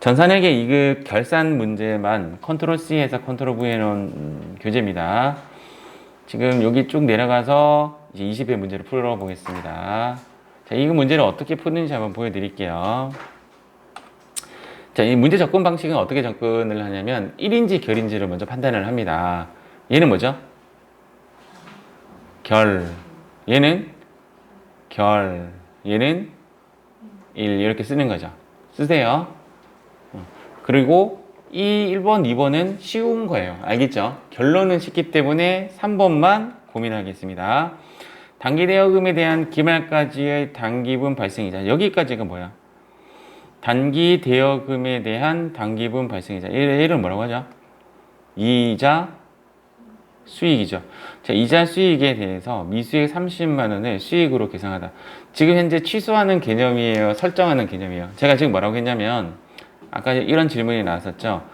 전산회계 2급 결산 문제만 컨트롤 C 해서 컨트롤 V 해놓은 교재입니다. 지금 여기 쭉 내려가서 이제 20회 문제를 풀어보겠습니다. 자, 이 문제를 어떻게 푸는지 한번 보여드릴게요. 자, 이 문제 접근 방식은 어떻게 접근을 하냐면 1인지 결인지를 먼저 판단을 합니다. 얘는 뭐죠? 결. 얘는 결. 얘는 1 이렇게 쓰는 거죠. 쓰세요. 그리고 이 1번, 2번은 쉬운 거예요. 알겠죠? 결론은 쉽기 때문에 3번만 고민하겠습니다. 단기대여금에 대한 기말까지의 단기분 발생이자. 여기까지가 뭐야? 단기대여금에 대한 단기분 발생이자. 얘를 뭐라고 하죠? 이자 수익이죠. 자, 이자 수익에 대해서 미수액 30만 원을 수익으로 계산하다. 지금 현재 취소하는 개념이에요? 설정하는 개념이에요? 제가 지금 뭐라고 했냐면 아까 이런 질문이 나왔었죠.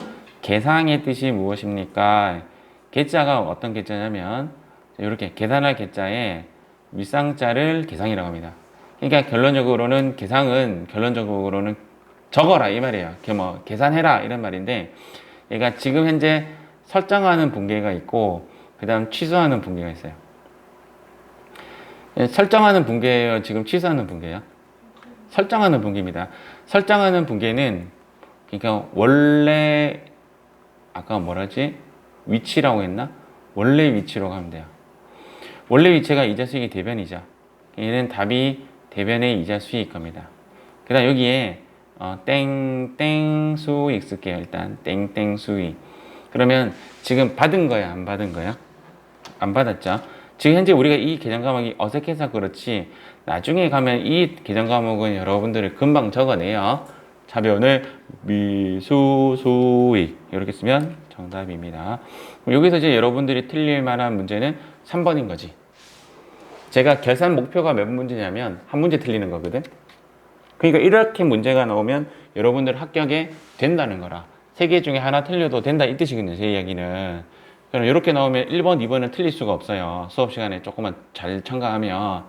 계상의 뜻이 무엇입니까? 계자가 어떤 계자냐면 이렇게 계산할 계자에 윗상자를 계상이라고 합니다. 그러니까 결론적으로는 계상은 결론적으로는 적어라 이 말이에요. 뭐 계산해라 이런 말인데 얘가 지금 현재 설정하는 분계가 있고 그 다음 취소하는 분계가 있어요. 설정하는 분계예요? 지금 취소하는 분계예요? 설정하는 분계입니다. 설정하는 분계는 그러니까 원래 아까 뭐라지? 위치라고 했나? 원래 위치로 가면 돼요. 원래 위치가 이자 수익이 대변이자. 얘는 답이 대변의 이자 수익 겁니다. 그 다음 여기에 땡땡 수익 쓸게요. 일단 땡땡 수익. 그러면 지금 받은 거야? 안 받은 거야? 안 받았죠? 지금 현재 우리가 이 계정 과목이 어색해서 그렇지 나중에 가면 이 계정 과목은 여러분들이 금방 적어내요. 차변을 미수 수익 이렇게 쓰면 정답입니다. 여기서 이제 여러분들이 틀릴 만한 문제는 3번인 거지. 제가 계산 목표가 몇 문제냐면 한 문제 틀리는 거거든. 그러니까 이렇게 문제가 나오면 여러분들 합격에 된다는 거라. 세 개 중에 하나 틀려도 된다 이 뜻이거든요. 제 이야기는. 그럼 이렇게 나오면 1번, 2번은 틀릴 수가 없어요. 수업 시간에 조금만 잘 첨가하면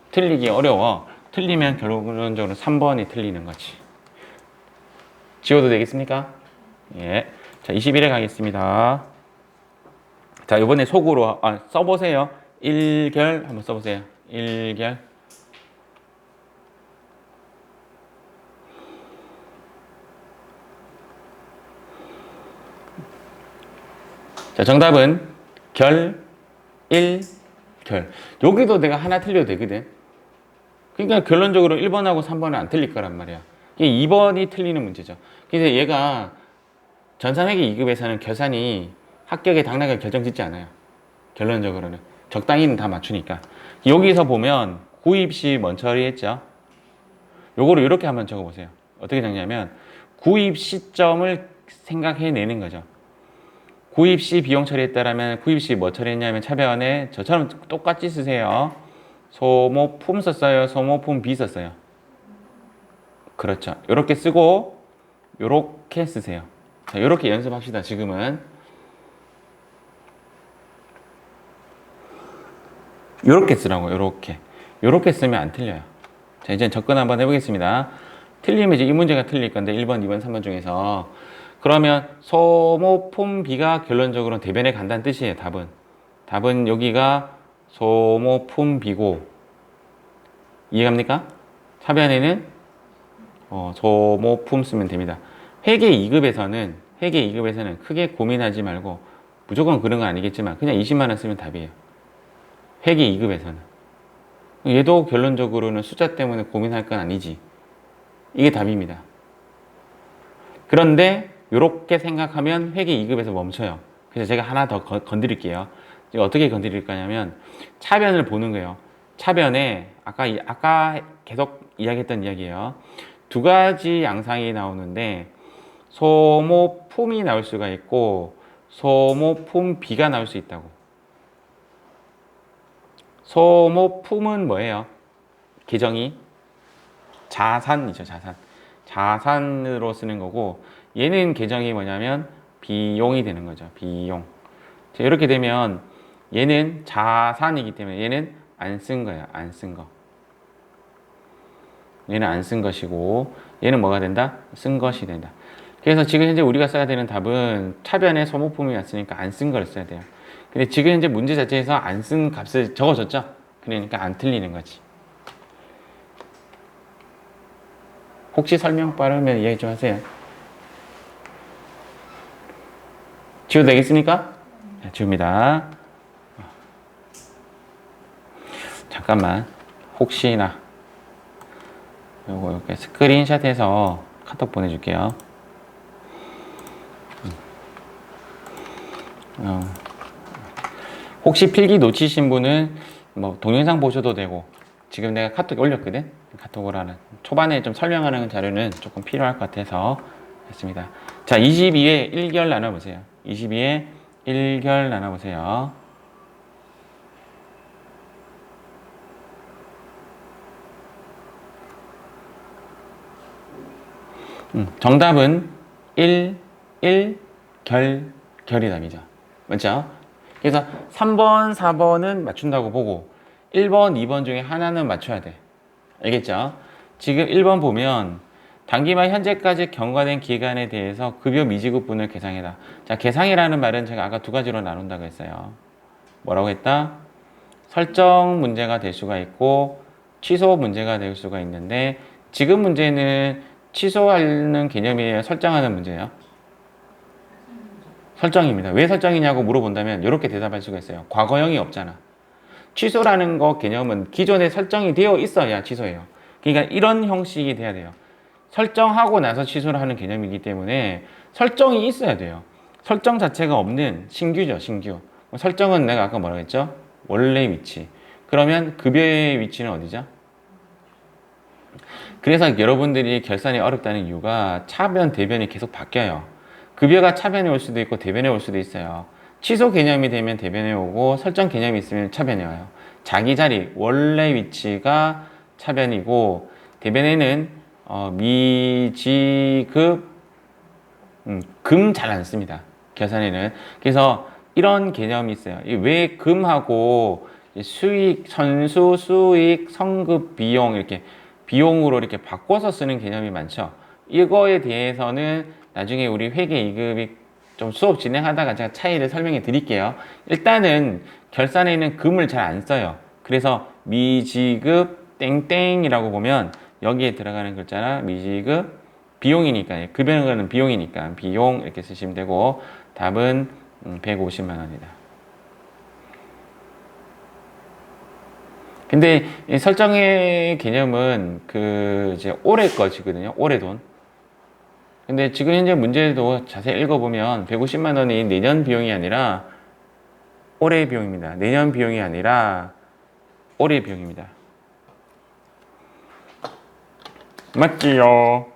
틀리기 어려워. 틀리면 결론적으로 3번이 틀리는 거지. 지워도 되겠습니까? 예. 자, 21회 가겠습니다. 자, 이번에 속으로 써보세요. 1결 한번 써보세요. 1결. 자, 정답은 결, 1, 결. 여기도 내가 하나 틀려도 되거든. 그러니까 결론적으로 1번하고 3번은 안 틀릴 거란 말이야. 이게 2번이 틀리는 문제죠. 그래서 얘가 전산회계 2급에서는 결산이 합격의 당락을 결정짓지 않아요. 결론적으로는. 적당히는 다 맞추니까. 여기서 보면 구입 시 뭔 처리했죠? 요거를 이렇게 한번 적어보세요. 어떻게 적냐면 구입 시점을 생각해내는 거죠. 구입 시 비용 처리했다라면 구입 시 뭐 처리했냐면 차변에 저처럼 똑같이 쓰세요. 소모품 썼어요? 소모품 비 썼어요? 그렇죠. 이렇게 쓰고 이렇게 쓰세요. 자, 이렇게 연습합시다. 지금은 이렇게 쓰라고. 이렇게 쓰면 안 틀려요. 자, 이제 접근 한번 해보겠습니다. 틀리면 이제 이 문제가 틀릴 건데 1번, 2번, 3번 중에서 그러면 소모품 비가 결론적으로 대변에 간다는 뜻이에요. 답은 여기가 소모품 비고 이해갑니까? 차변에는 소모품 쓰면 됩니다. 회계 2급에서는 크게 고민하지 말고 무조건 그런 건 아니겠지만 그냥 20만 원 쓰면 답이에요. 회계 2급에서는 얘도 결론적으로는 숫자 때문에 고민할 건 아니지. 이게 답입니다. 그런데 이렇게 생각하면 회계 2급에서 멈춰요. 그래서 제가 하나 더 건드릴게요. 어떻게 건드릴 거냐면 차변을 보는 거예요. 차변에 아까 계속 이야기했던 이야기예요. 두 가지 양상이 나오는데 소모품이 나올 수가 있고 소모품 비가 나올 수 있다고. 소모품은 뭐예요? 계정이 자산이죠. 자산으로 쓰는 거고 얘는 계정이 뭐냐면 비용이 되는 거죠. 비용. 자, 이렇게 되면 얘는 자산이기 때문에 얘는 안 쓴 거예요. 안 쓴 거. 얘는 안 쓴 것이고 얘는 뭐가 된다? 쓴 것이 된다. 그래서 지금 현재 우리가 써야 되는 답은 차변에 소모품이 왔으니까 안 쓴 걸 써야 돼요. 근데 지금 현재 문제 자체에서 안 쓴 값을 적어줬죠? 그러니까 안 틀리는 거지. 혹시 설명 빠르면 이야기 좀 하세요. 지워도 되겠습니까? 네, 지웁니다. 잠깐만. 혹시나 요거 이렇게 스크린샷해서 카톡 보내줄게요. 혹시 필기 놓치신 분은 뭐 동영상 보셔도 되고, 지금 내가 카톡에 올렸거든? 카톡으로 하는 초반에 좀 설명하는 자료는 조금 필요할 것 같아서 했습니다. 자, 22에 1결 나눠보세요. 22에 1결 나눠보세요. 정답은 1, 1, 결이 답이죠. 맞죠? 그래서 3번, 4번은 맞춘다고 보고 1번, 2번 중에 하나는 맞춰야 돼. 알겠죠? 지금 1번 보면 단기만 현재까지 경과된 기간에 대해서 급여 미지급분을 계상해라. 자, 계상이라는 말은 제가 아까 두 가지로 나눈다고 했어요. 뭐라고 했다? 설정 문제가 될 수가 있고 취소 문제가 될 수가 있는데, 지금 문제는 취소하는 개념이에요? 설정하는 문제예요? 설정입니다. 왜 설정이냐고 물어본다면 이렇게 대답할 수가 있어요. 과거형이 없잖아. 취소라는 거 개념은 기존에 설정이 되어 있어야 취소해요. 그러니까 이런 형식이 돼야 돼요. 설정하고 나서 취소를 하는 개념이기 때문에 설정이 있어야 돼요. 설정 자체가 없는 신규죠, 신규. 설정은 내가 아까 뭐라고 했죠? 원래 위치. 그러면 급여의 위치는 어디죠? 그래서 여러분들이 결산이 어렵다는 이유가 차변, 대변이 계속 바뀌어요. 급여가 차변에 올 수도 있고 대변에 올 수도 있어요. 취소 개념이 되면 대변에 오고 설정 개념이 있으면 차변에 와요. 자기 자리, 원래 위치가 차변이고, 대변에는 미지급, 금 잘 안 씁니다. 계산에는. 그래서 이런 개념이 있어요. 왜 금하고 수익, 선수, 수익, 성급, 비용 이렇게 비용으로 이렇게 바꿔서 쓰는 개념이 많죠. 이거에 대해서는 나중에 우리 회계 2급이 좀 수업 진행하다가 제가 차이를 설명해 드릴게요. 일단은 결산에는 금을 잘 안 써요. 그래서 미지급 땡땡이라고 보면 여기에 들어가는 글자나 미지급 비용이니까, 급여는 비용이니까 비용 이렇게 쓰시면 되고, 답은 150만 원이다. 근데 이 설정의 개념은 이제 올해 것이거든요. 올해 돈. 근데 지금 현재 문제도 자세히 읽어보면 150만 원이 내년 비용이 아니라 올해 비용입니다. 내년 비용이 아니라 올해 비용입니다. 맞지요?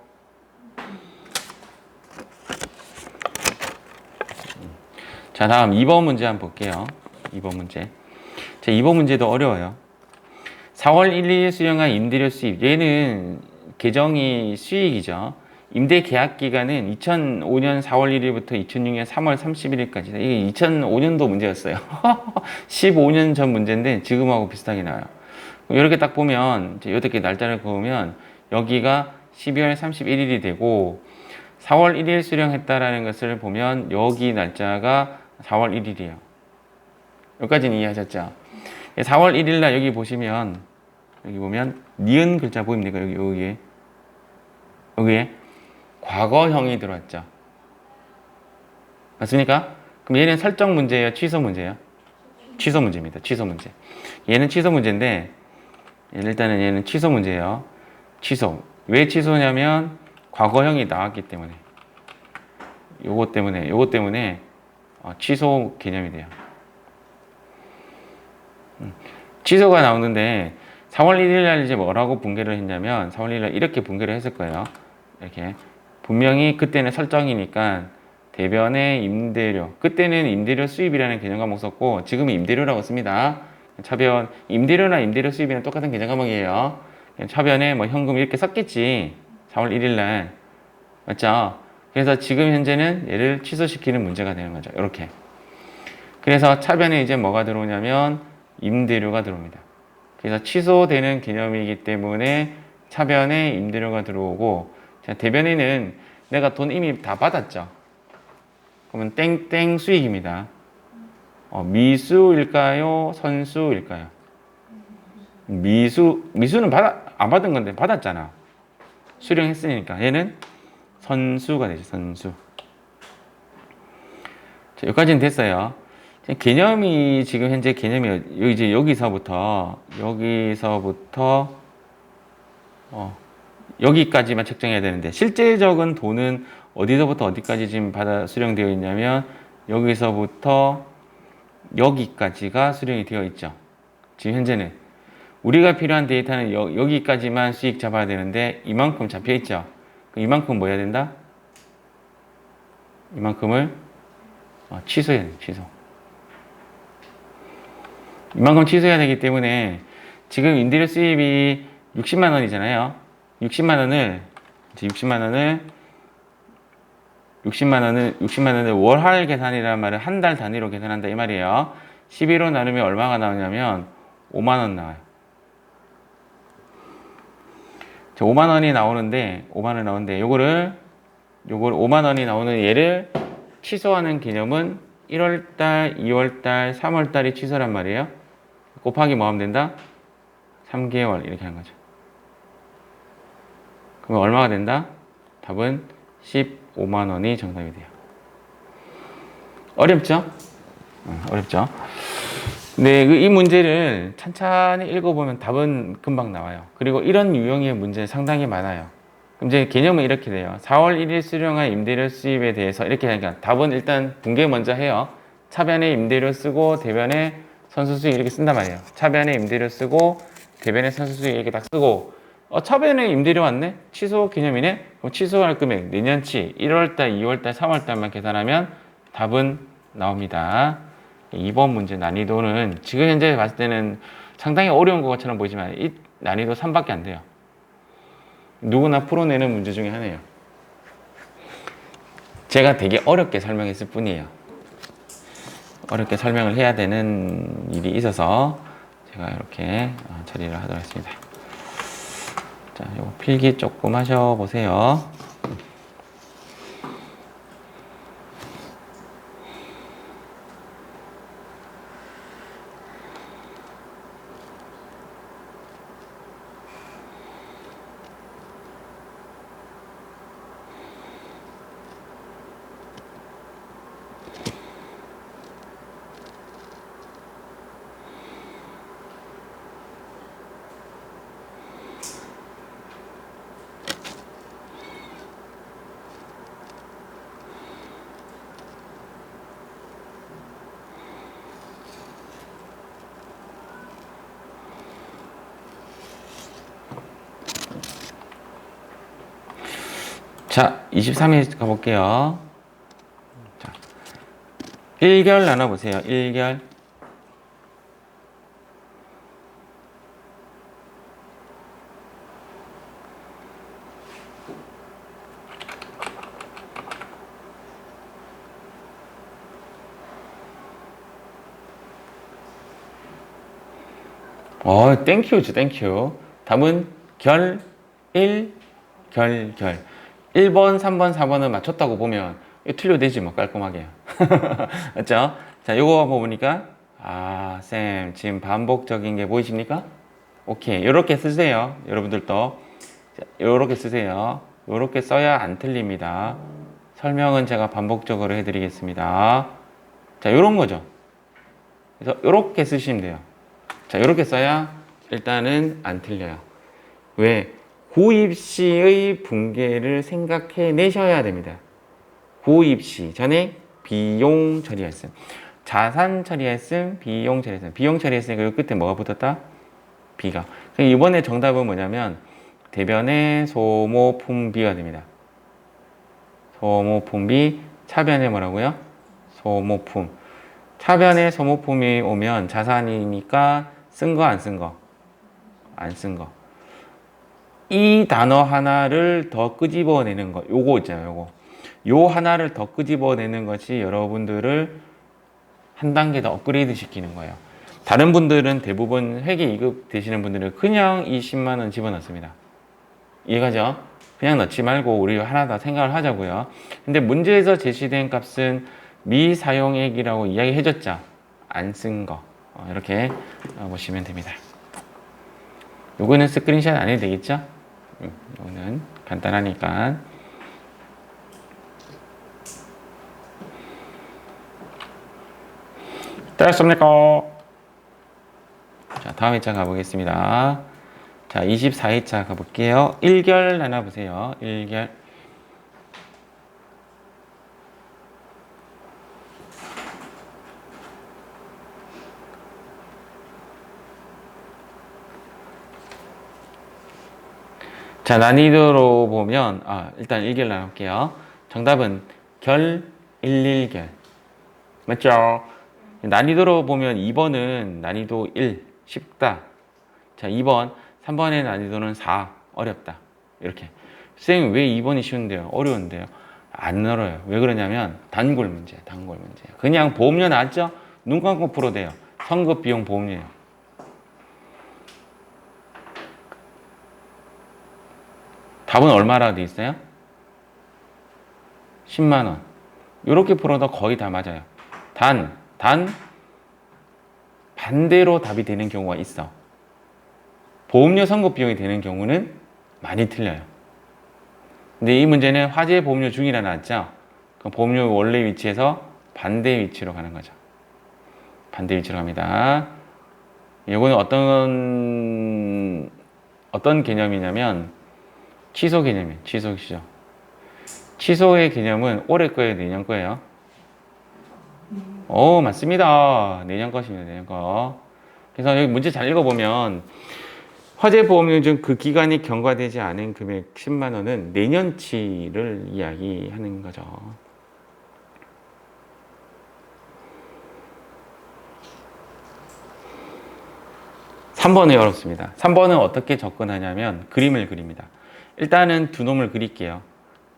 자, 다음 2번 문제 한번 볼게요. 2번 문제. 자, 2번 문제도 어려워요. 4월 1일 수령한 임대료 수입. 얘는 계정이 수익이죠. 임대 계약 기간은 2005년 4월 1일부터 2006년 3월 31일까지. 이게 2005년도 문제였어요. 15년 전 문제인데 지금하고 비슷하게 나와요. 이렇게 딱 보면, 이렇게 날짜를 그으면 여기가 12월 31일이 되고, 4월 1일 수령했다라는 것을 보면 여기 날짜가 4월 1일이에요. 여기까지는 이해하셨죠? 4월 1일 날 여기 보시면, 여기 보면 니은 글자 보입니까? 여기에 과거형이 들어왔죠. 맞습니까? 그럼 얘는 설정 문제예요? 취소 문제예요? 취소 문제입니다. 취소 문제. 얘는 취소 문제인데, 일단은 얘는 취소 문제예요. 취소. 왜 취소냐면 과거형이 나왔기 때문에. 요것 때문에 취소 개념이 돼요. 취소가 나오는데 4월 1일 날 이제 뭐라고 분개를 했냐면, 4월 1일 날 이렇게 분개를 했을 거예요. 이렇게. 분명히 그때는 설정이니까 대변의 임대료. 그때는 임대료 수입이라는 개념 과목 썼고, 지금은 임대료라고 씁니다. 차변, 임대료나 임대료 수입이랑 똑같은 개념 과목이에요. 차변에 뭐 현금 이렇게 썼겠지. 4월 1일 날. 맞죠? 그래서 지금 현재는 얘를 취소시키는 문제가 되는 거죠. 이렇게. 그래서 차변에 이제 뭐가 들어오냐면 임대료가 들어옵니다. 그래서 취소되는 개념이기 때문에 차변에 임대료가 들어오고, 자, 대변에는 내가 돈 이미 다 받았죠. 그러면 땡땡 수익입니다. 미수일까요? 선수일까요? 미수는 안 받은 건데 받았잖아. 수령했으니까 얘는 선수가 되죠. 선수. 자, 여기까지는 됐어요. 개념이 지금 현재 개념이 이제 여기서부터 여기까지만 책정해야 되는데 실제적인 돈은 어디서부터 어디까지 지금 받아 수령되어 있냐면 여기서부터 여기까지가 수령이 되어 있죠. 지금 현재는 우리가 필요한 데이터는 여기까지만 수익 잡아야 되는데 이만큼 잡혀 있죠. 이만큼 뭐 해야 된다? 이만큼을 취소해야 돼. 취소. 이만큼 취소해야 되기 때문에 지금 임대료 수입이 60만 원이잖아요. 60만 원을 월할 계산이라는 말은 한 달 단위로 계산한다 이 말이에요. 12로 나누면 얼마가 나오냐면 5만 원 나와요. 5만 원이 나오는데 요걸 5만 원이 나오는 얘를 취소하는 개념은 1월달, 2월달, 3월달이 취소란 말이에요. 곱하기 뭐 하면 된다? 3개월 이렇게 하는 거죠. 그러면 얼마가 된다? 답은 15만 원이 정답이 돼요. 어렵죠? 어렵죠? 네, 이 문제를 찬찬히 읽어보면 답은 금방 나와요. 그리고 이런 유형의 문제는 상당히 많아요. 그럼 이제 개념은 이렇게 돼요. 4월 1일 수령한 임대료 수입에 대해서 이렇게 하니까 답은 일단 분개 먼저 해요. 차변에 임대료 쓰고 대변에 선수수익 이렇게 쓴단 말이에요. 차변에 임대료 쓰고 대변에 선수수익 이렇게 딱 쓰고 차변에 임대료 왔네? 취소 개념이네? 그럼 취소할 금액 내년치 1월달, 2월달, 3월달만 계산하면 답은 나옵니다. 2번 문제 난이도는 지금 현재 봤을 때는 상당히 어려운 것처럼 보이지만 이 난이도 3밖에 안 돼요. 누구나 풀어내는 문제 중에 하나예요. 제가 되게 어렵게 설명했을 뿐이에요. 어렵게 설명을 해야 되는 일이 있어서 제가 이렇게 처리를 하도록 하겠습니다. 자, 요거 필기 조금 하셔보세요. 자, 23회 가볼게요. 자, 1결 나눠보세요. 1결. 땡큐지, 땡큐. 답은 결, 1, 결. 1번, 3번, 4번은 맞췄다고 보면 이거 틀려도 되지 뭐 깔끔하게. 맞죠? 자, 요거 보니까 쌤 지금 반복적인 게 보이십니까? 오케이. 요렇게 쓰세요. 여러분들도 자, 요렇게 쓰세요. 요렇게 써야 안 틀립니다. 설명은 제가 반복적으로 해드리겠습니다. 자, 요런 거죠. 그래서 요렇게 쓰시면 돼요. 자, 요렇게 써야 일단은 안 틀려요. 왜? 구입 시의 분계를 생각해 내셔야 됩니다. 구입 시 전에 비용 처리했음, 자산 처리했음, 비용 처리했음. 비용 처리했으니까 이 끝에 뭐가 붙었다? 비가. 이번에 정답은 뭐냐면 대변의 소모품비가 됩니다. 소모품비. 차변에 뭐라고요? 소모품. 차변에 소모품이 오면 자산이니까 쓴 거 안 쓴 거? 안 쓴 거. 이 단어 하나를 더 끄집어내는 거, 요거 있잖아요, 요 하나를 더 끄집어내는 것이 여러분들을 한 단계 더 업그레이드 시키는 거예요. 다른 분들은 대부분 회계 2급 되시는 분들은 그냥 이 10만 원 집어넣습니다. 이해가죠? 그냥 넣지 말고 우리 하나 다 생각을 하자고요. 근데 문제에서 제시된 값은 미사용액이라고 이야기해 줬죠. 안 쓴 거. 이렇게 보시면 됩니다. 요거는 스크린샷 안 해도 되겠죠? 요거는 간단하니까. 됐습니까? 자, 다음 회차 가보겠습니다. 자, 24회차 가볼게요. 1결 나눠보세요. 1결. 자, 난이도로 보면, 일단 1결 나눌게요. 정답은 결 11결. 맞죠? 난이도로 보면 2번은 난이도 1, 쉽다. 자, 2번, 3번의 난이도는 4, 어렵다. 이렇게. 선생님, 왜 2번이 쉬운데요? 어려운데요? 안 어려워요. 왜 그러냐면, 단골 문제예요. 단골 문제예요. 그냥 보험료 나왔죠? 눈 감고 풀어도 돼요. 선급 비용 보험료예요. 답은 얼마라 돼 있어요? 10만 원. 이렇게 풀어도 거의 다 맞아요. 단 반대로 답이 되는 경우가 있어. 보험료 선급 비용이 되는 경우는 많이 틀려요. 근데 이 문제는 화재 보험료 중이라 나왔죠? 그럼 보험료 원래 위치에서 반대 위치로 가는 거죠. 반대 위치로 갑니다. 이거는 어떤 개념이냐면 취소 개념이에요. 취소시죠. 취소의 개념은 올해 거예요, 내년 거예요? 맞습니다. 내년 것입니다. 내년 거. 그래서 여기 문제 잘 읽어보면 화재 보험료 중 그 기간이 경과되지 않은 금액 10만 원은 내년치를 이야기하는 거죠. (3번이) 어렵습니다. 3번은 어떻게 접근하냐면 그림을 그립니다. 일단은 두 놈을 그릴게요.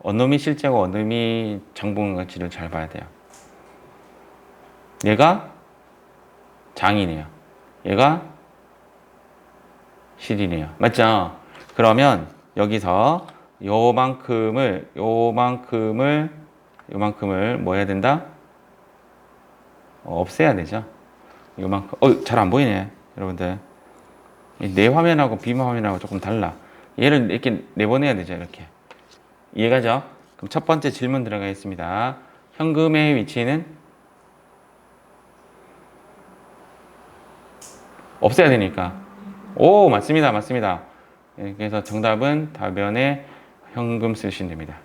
어느 놈이 실제고 어느 놈이 정보가치를 잘 봐야 돼요. 얘가 장이네요. 얘가 실이네요. 맞죠? 그러면 여기서 요만큼을 뭐 해야 된다? 없애야 되죠. 요만큼. 잘 안 보이네, 여러분들. 내 화면하고 비모 화면하고 조금 달라. 얘를 이렇게 내보내야 되죠, 이렇게. 이해가죠? 그럼 첫 번째 질문 들어가겠습니다. 현금의 위치는 없애야 되니까. 맞습니다. 맞습니다. 그래서 정답은 답변에 현금 쓰시면 됩니다.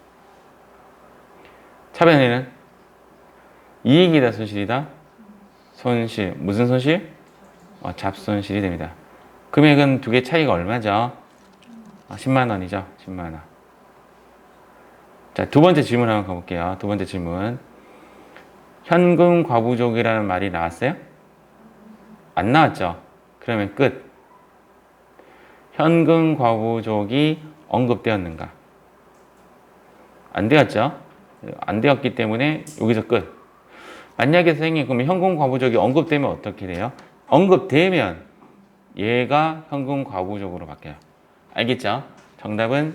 차변에는 이익이다, 손실이다? 손실. 무슨 손실? 잡손실이 됩니다. 금액은 두 개 차이가 얼마죠? 10만 원이죠. 10만 원. 자, 두 번째 질문 한번 가볼게요. 두 번째 질문. 현금 과부족이라는 말이 나왔어요? 안 나왔죠? 그러면 끝. 현금 과부족이 언급되었는가? 안 되었죠? 안 되었기 때문에 여기서 끝. 만약에 선생님, 그러면 현금 과부족이 언급되면 어떻게 돼요? 언급되면 얘가 현금 과부족으로 바뀌어요. 알겠죠? 정답은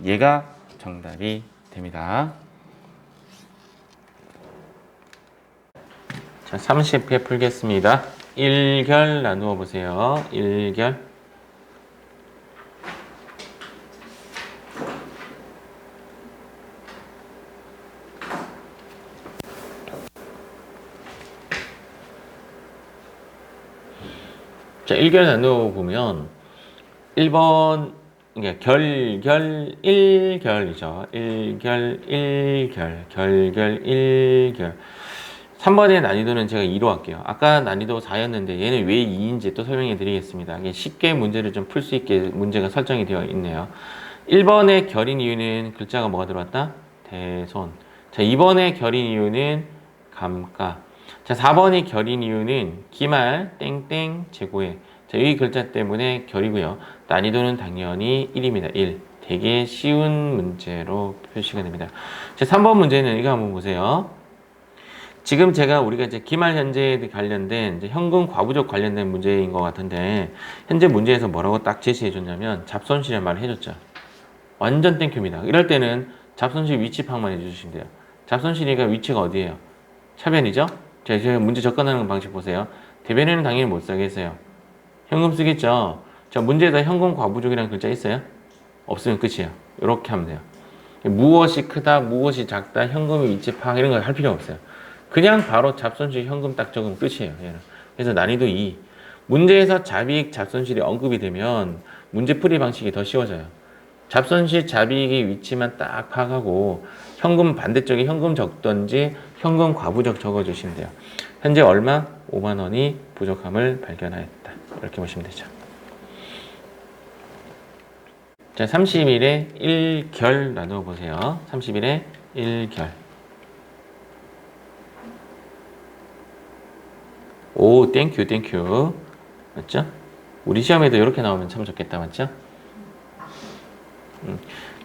얘가 정답이 됩니다. 자, 30회 풀겠습니다. 1결 나누어 보세요. 1결. 자, 1결 나누어 보면 1번 그러니까 결 1결이죠. 1결 1결. 3번의 난이도는 제가 2로 할게요. 아까 난이도 4였는데 얘는 왜 2인지 또 설명해 드리겠습니다. 쉽게 문제를 좀 풀 수 있게 문제가 설정이 되어 있네요. 1번의 결인 이유는 글자가 뭐가 들어왔다? 대손. 자, 2번의 결인 이유는 감가. 자, 4번이 결인 이유는 기말 땡땡 재고에. 자, 이 글자 때문에 결이고요. 난이도는 당연히 1입니다. 1. 되게 쉬운 문제로 표시가 됩니다. 자, 3번 문제는 이거 한번 보세요. 지금 우리가 이제 기말 현재에 관련된 이제 현금 과부족 관련된 문제인 것 같은데 현재 문제에서 뭐라고 딱 제시해 줬냐면 잡손실의 말을 해줬죠. 완전 땡큐입니다. 이럴 때는 잡손실 위치 파악만 해주시면 돼요. 잡손실이니까 위치가 어디예요? 차변이죠? 자, 이제 문제 접근하는 방식 보세요. 대변에는 당연히 못 쓰겠어요. 현금 쓰겠죠? 자, 문제에다 현금 과부족이라는 글자 있어요? 없으면 끝이에요. 이렇게 하면 돼요. 무엇이 크다, 무엇이 작다, 현금의 위치 파악 이런 거 할 필요 없어요. 그냥 바로 잡손실 현금 딱 적으면 끝이에요. 얘는. 그래서 난이도 2. 문제에서 잡이익, 잡손실이 언급이 되면 문제 풀이 방식이 더 쉬워져요. 잡손실, 잡이익의 위치만 딱 파악하고 현금 반대쪽에 현금 적던지 현금 과부적 적어주시면 돼요. 현재 얼마? 5만 원이 부족함을 발견하였다. 이렇게 보시면 되죠. 자, 30일에 1결 나누어 보세요. 30일에 1결. 오, 땡큐, 땡큐. 맞죠? 우리 시험에도 이렇게 나오면 참 좋겠다. 맞죠?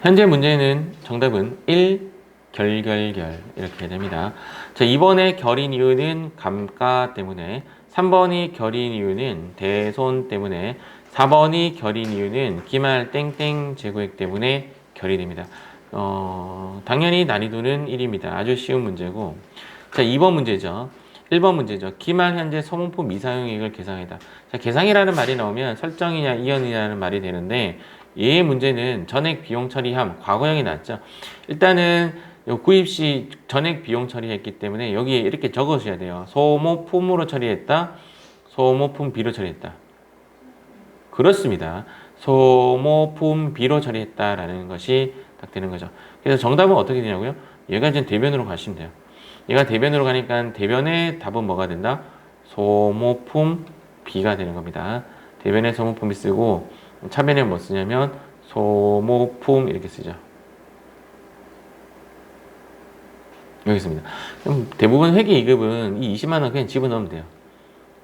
현재 문제는 정답은 1, 결 이렇게 됩니다. 자, 2번의 결인 이유는 감가 때문에, 3번이 결인 이유는 대손 때문에, 4번이 결인 이유는 기말 땡땡 재고액 때문에 결이 됩니다. 당연히 난이도는 1입니다. 아주 쉬운 문제고. 자, 2번 문제죠. 1번 문제죠. 기말 현재 소모품 미사용액을 계상이다. 자, 계상이라는 말이 나오면 설정이냐 이연이냐는 말이 되는데, 얘의 문제는 전액 비용 처리함, 과거형이 나왔죠. 일단은 구입 시 전액 비용 처리했기 때문에 여기에 이렇게 적으셔야 돼요. 소모품으로 처리했다, 소모품 B로 처리했다. 그렇습니다. 소모품 B로 처리했다라는 것이 딱 되는 거죠. 그래서 정답은 어떻게 되냐고요? 얘가 이제 대변으로 가시면 돼요. 얘가 대변으로 가니까 대변의 답은 뭐가 된다? 소모품 B가 되는 겁니다. 대변에 소모품이 쓰고 차변에 뭐 쓰냐면 소모품 이렇게 쓰죠. 여기 있습니다. 그럼 대부분 회계 2급은 이 20만 원 그냥 집어넣으면 돼요.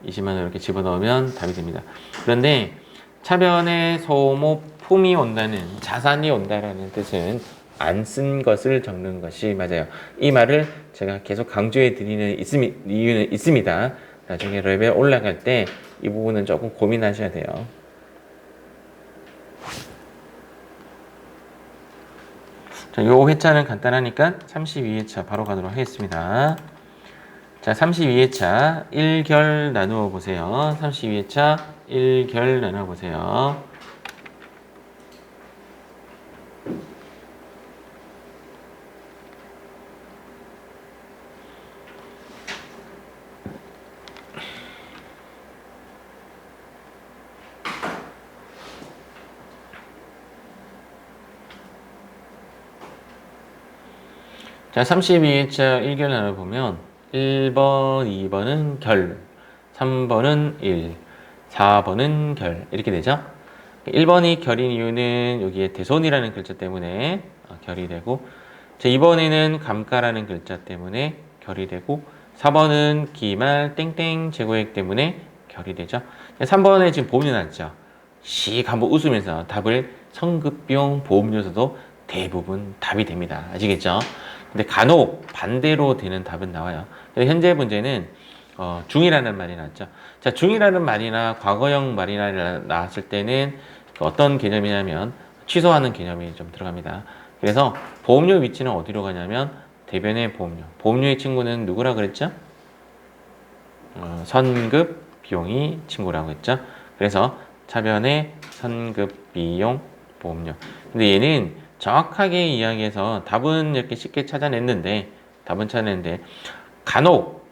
20만 원 이렇게 집어넣으면 답이 됩니다. 그런데 차변에 소모품이 온다는, 자산이 온다라는 뜻은 안 쓴 것을 적는 것이 맞아요. 이 말을 제가 계속 강조해 드리는 이유는 있습니다. 나중에 레벨 올라갈 때 이 부분은 조금 고민하셔야 돼요. 자, 요 회차는 간단하니까 32회차 바로 가도록 하겠습니다. 자, 32회차 1결 나누어 보세요. 32회차 1결 나누어 보세요. 자, 32회차 1결 나눠보면 1번, 2번은 결, 3번은 1, 4번은 결 이렇게 되죠. 1번이 결인 이유는 여기에 대손이라는 글자 때문에 결이 되고, 자, 2번에는 감가라는 글자 때문에 결이 되고, 4번은 기말 땡땡 재고액 때문에 결이 되죠. 3번에 지금 보험료 났죠. 씩 한번 웃으면서 답을 성급비용 보험료서도 대부분 답이 됩니다. 아시겠죠? 근데 간혹 반대로 되는 답은 나와요. 현재 문제는 중이라는 말이 나왔죠. 자, 중이라는 말이나 과거형 말이나 나왔을 때는 어떤 개념이냐면 취소하는 개념이 좀 들어갑니다. 그래서 보험료 위치는 어디로 가냐면 대변의 보험료. 보험료의 친구는 누구라 그랬죠? 선급 비용이 친구라고 했죠. 그래서 차변의 선급 비용 보험료. 근데 얘는 정확하게 이야기해서 답은 이렇게 쉽게 찾아냈는데 간혹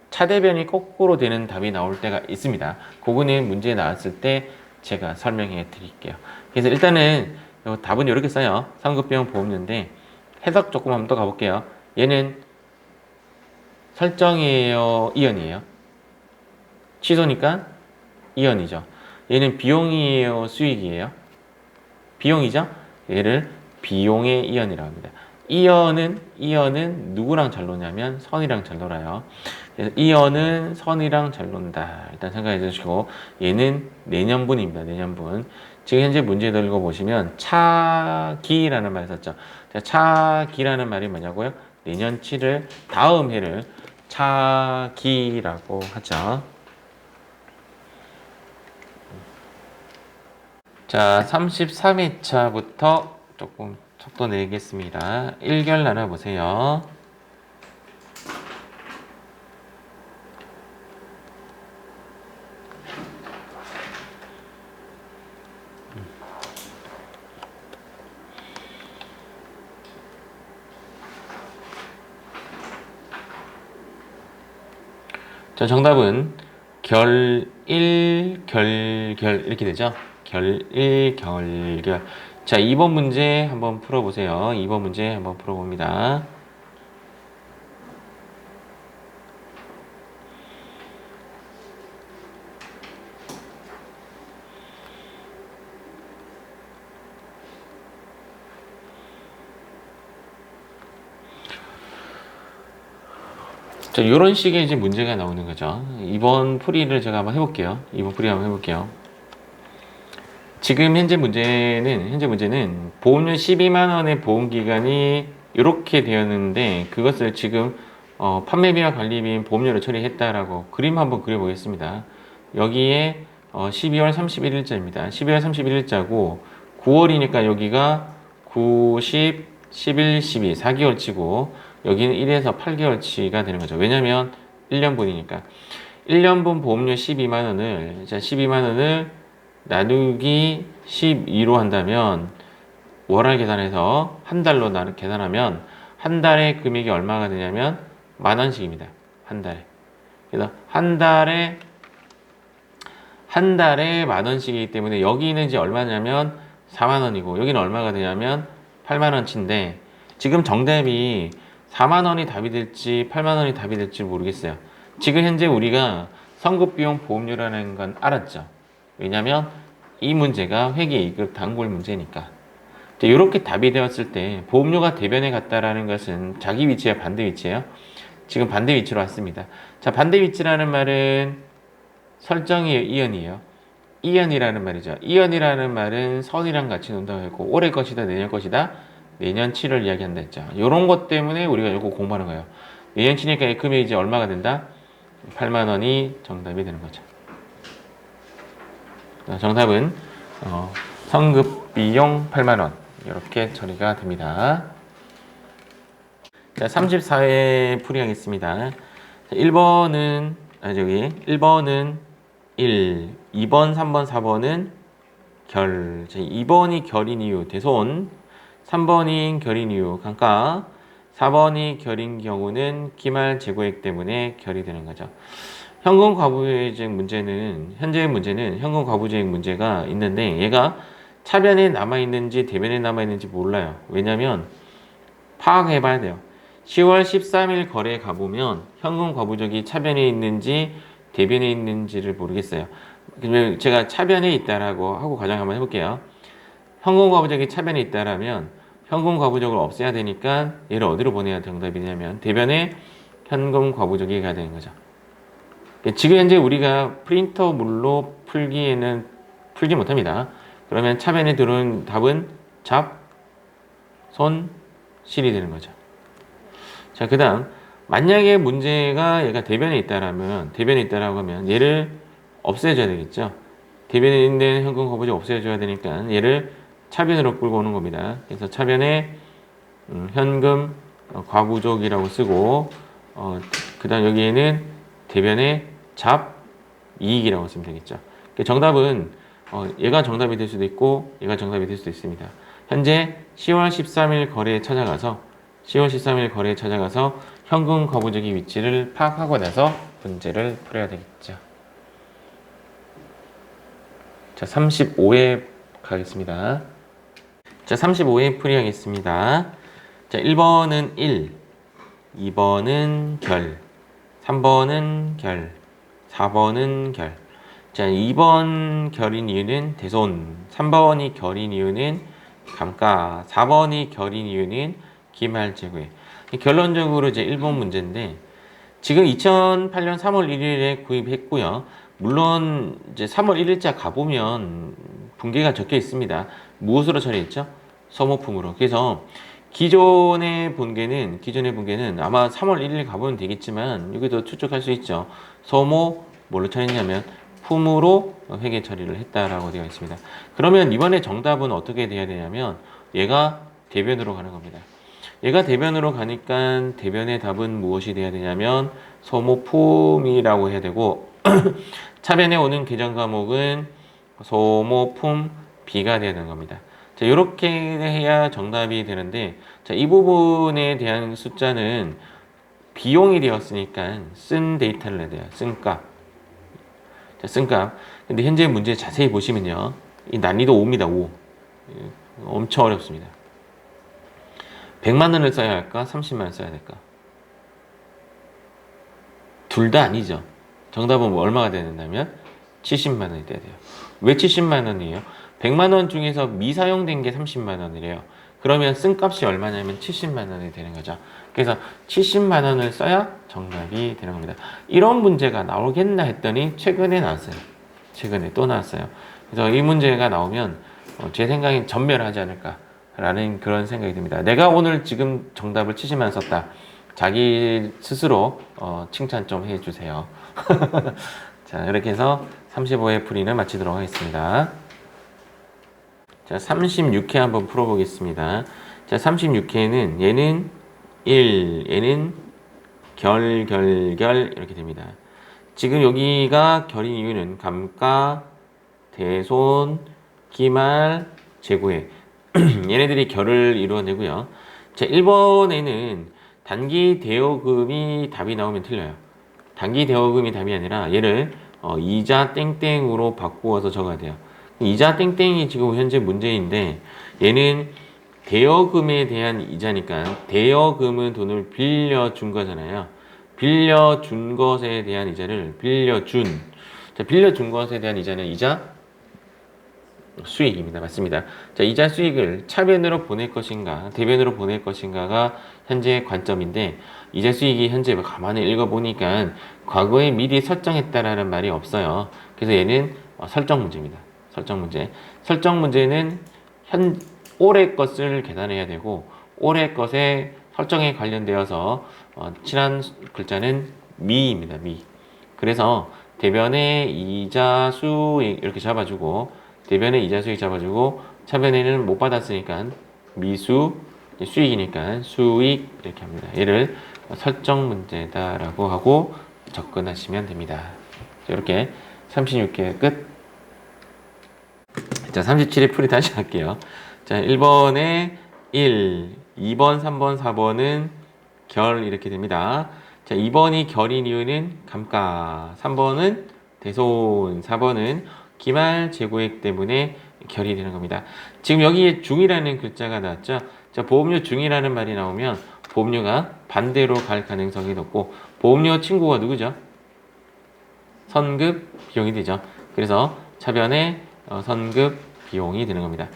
차대변이 거꾸로 되는 답이 나올 때가 있습니다. 그거는 문제 나왔을 때 제가 설명해 드릴게요. 그래서 일단은 답은 이렇게 써요. 상급비용 보험료인데 해석 조금 한번 더 가볼게요. 얘는 설정이에요, 이연이에요? 취소니까 이연이죠. 얘는 비용이에요, 수익이에요? 비용이죠? 얘를 비용의 이연이라고 합니다. 이연은 누구랑 잘 노냐면 선이랑 잘 놀아요. 그래서 이연은 선이랑 잘 논다. 일단 생각해 주시고, 얘는 내년분입니다. 내년분. 지금 현재 문제 들고 보시면 차기라는 말 썼죠. 차기라는 말이 뭐냐고요? 내년치를 다음 해를 차기라고 하죠. 자, 33회차부터 조금 속도 내겠습니다. 1결 나눠보세요. 자, 정답은 결 1, 결 이렇게 되죠? 결 1, 결. 자, 2번 문제 한번 풀어보세요. 2번 문제 한번 풀어봅니다. 자, 이런 식의 이제 문제가 나오는 거죠. 이번 풀이를 제가 한번 해볼게요. 이번 풀이 한번 해볼게요. 지금 현재 문제는 보험료 12만 원의 보험 기간이 이렇게 되었는데 그것을 지금 판매비와 관리비인 보험료를 처리했다라고 그림 한번 그려보겠습니다. 여기에 12월 31일자입니다. 12월 31일자고 9월이니까 여기가 9, 10, 11, 12, 4개월치고 여기는 1에서 8개월치가 되는 거죠. 왜냐면 1년분이니까. 1년분 보험료 12만 원을, 자, 12만 원을 나누기 12로 한다면, 월할 계산해서 한 달로 계산하면, 한 달에 금액이 얼마가 되냐면, 10,000원씩입니다. 한 달에. 그래서 한 달에 10,000원씩이기 때문에 여기는 이제 얼마냐면 4만 원이고, 여기는 얼마가 되냐면 8만 원치인데, 지금 정답이 4만 원이 답이 될지 8만 원이 답이 될지 모르겠어요. 지금 현재 우리가 선급비용 보험료라는 건 알았죠. 왜냐면 이 문제가 회계 2급 단골 문제니까. 이렇게 답이 되었을 때 보험료가 대변에 갔다라는 것은 자기 위치와 반대 위치예요. 지금 반대 위치로 왔습니다. 자, 반대 위치라는 말은 설정이에요, 이연이에요? 이연이라는 말이죠. 이연이라는 말은 선이랑 같이 논다고 했고 올해 것이다, 내년 것이다, 내년치를 이야기한다 했죠. 이런 것 때문에 우리가 이거 공부하는 거예요. 내년치니까 이 금액이 이제 얼마가 된다? 8만 원이 정답이 되는 거죠. 정답은 성급 비용 8만 원 이렇게 처리가 됩니다. 자, 34회 풀이하겠습니다. 1번은 1번은 1, 2번, 3번, 4번은 결. 2번이 결인 이유 대손, 3번이 결인 이유 감가, 4번이 결인 경우는 기말 재고액 때문에 결이 되는 거죠. 현금 과부재액 문제는 현재 문제는 현금 과부재액 문제가 있는데 얘가 차변에 남아있는지 대변에 남아있는지 몰라요. 왜냐면 파악해봐야 돼요. 10월 13일 거래에 가보면 현금 과부적이 차변에 있는지 대변에 있는지를 모르겠어요. 그러면 제가 차변에 있다라고 하고 가정 한번 해볼게요. 현금 과부적이 차변에 있다라면 현금 과부적을 없애야 되니까 얘를 어디로 보내야 정답이냐면 대변에 현금 과부적이 가야 되는 거죠. 지금 현재 우리가 프린터물로 풀기에는 풀지 못합니다. 그러면 차변에 들어온 답은 잡, 손, 실이 되는 거죠. 자, 그 다음 만약에 문제가 얘가 대변에 있다라고 하면 얘를 없애줘야 되겠죠. 대변에 있는 현금 과부적 없애줘야 되니까 얘를 차변으로 끌고 오는 겁니다. 그래서 차변에 현금 과부족이라고 쓰고 그 다음 여기에는 대변에 잡 이익이라고 쓰면 되겠죠. 정답은 얘가 정답이 될 수도 있고 얘가 정답이 될 수도 있습니다. 현재 10월 13일 거래에 찾아가서 현금 과부적의 위치를 파악하고 나서 문제를 풀어야 되겠죠. 자, 35회 가겠습니다. 자, 35회 풀이하겠습니다. 자, 1번은 1, 2번은 결, 3번은 결, 4번은 결. 자, 2번 결인 이유는 대손, 3번이 결인 이유는 감가, 4번이 결인 이유는 기말 재고액. 결론적으로 이제 1번 문제인데 지금 2008년 3월 1일에 구입했고요. 물론 이제 3월 1일자 가보면 분계가 적혀 있습니다. 무엇으로 처리했죠? 소모품으로. 그래서 기존의 분계는 아마 3월 1일 가보면 되겠지만 여기도 추측할 수 있죠. 소모 뭘로 처리했냐면 품으로 회계 처리를 했다라고 되어 있습니다. 그러면 이번에 정답은 어떻게 돼야 되냐면 얘가 대변으로 가는 겁니다. 얘가 대변으로 가니까 대변의 답은 무엇이 돼야 되냐면 소모품이라고 해야 되고 차변에 오는 계정 과목은 소모품 B가 돼야 되는 겁니다. 자, 이렇게 해야 정답이 되는데 자, 이 부분에 대한 숫자는 비용이 되었으니까 쓴 데이터를 내야 돼요. 쓴 값. 자, 쓴 값. 근데 현재 문제 자세히 보시면요. 이 난이도 5입니다. 5. 엄청 어렵습니다. 100만 원을 써야 할까? 30만 원 써야 될까? 둘 다 아니죠. 정답은 뭐 얼마가 되는다면 70만 원이 돼야 돼요. 왜 70만 원이에요? 100만 원 중에서 미사용된 게 30만 원이래요. 그러면 쓴 값이 얼마냐면 70만 원이 되는 거죠. 그래서 70만 원을 써야 정답이 되는 겁니다. 이런 문제가 나오겠나 했더니 최근에 나왔어요. 최근에 또 나왔어요. 그래서 이 문제가 나오면 제 생각엔 전멸하지 않을까라는 그런 생각이 듭니다. 내가 오늘 지금 정답을 70만 원 썼다. 자기 스스로 칭찬 좀 해주세요. 자, 이렇게 해서 35회 풀이는 마치도록 하겠습니다. 자, 36회 한번 풀어보겠습니다. 자, 36회는 얘는 1, 얘는 결 이렇게 됩니다. 지금 여기가 결인 이유는 감가, 대손, 기말, 재고액 얘네들이 결을 이루어내고요. 자, 1번에는 단기 대여금이 답이 나오면 틀려요. 단기 대여금이 답이 아니라 얘를 이자 땡땡으로 바꾸어서 적어야 돼요. 이자 땡땡이 지금 현재 문제인데 얘는 대여금에 대한 이자니까 대여금은 돈을 빌려준 거잖아요. 빌려준 것에 대한 이자를 빌려준 것에 대한 이자는 이자 수익입니다. 맞습니다. 자, 이자 수익을 차변으로 보낼 것인가 대변으로 보낼 것인가가 현재 관점인데 이자 수익이 현재 가만히 읽어보니까 과거에 미리 설정했다라는 말이 없어요. 그래서 얘는 설정 문제입니다. 설정 문제. 설정 문제는 올해 것을 계산해야 되고 올해 것의 설정에 관련되어서 칠한 글자는 미입니다. 미. 그래서 대변에 이자 수익 이렇게 잡아주고 대변에 이자 수익 잡아주고 차변에는 못 받았으니까 미수 수익이니까 수익 이렇게 합니다. 얘를 설정 문제다라고 하고 접근하시면 됩니다. 이렇게 36개 끝. 자, 37의 풀이 다시 할게요. 자, 1번에 1, 2번, 3번, 4번은 결 이렇게 됩니다. 자, 2번이 결인 이유는 감가, 3번은 대손, 4번은 기말 재고액 때문에 결이 되는 겁니다. 지금 여기에 중이라는 글자가 나왔죠. 자, 보험료 중이라는 말이 나오면 보험료가 반대로 갈 가능성이 높고 보험료 친구가 누구죠? 선급 비용이 되죠. 그래서 차변에 선급 비용이 되는 겁니다.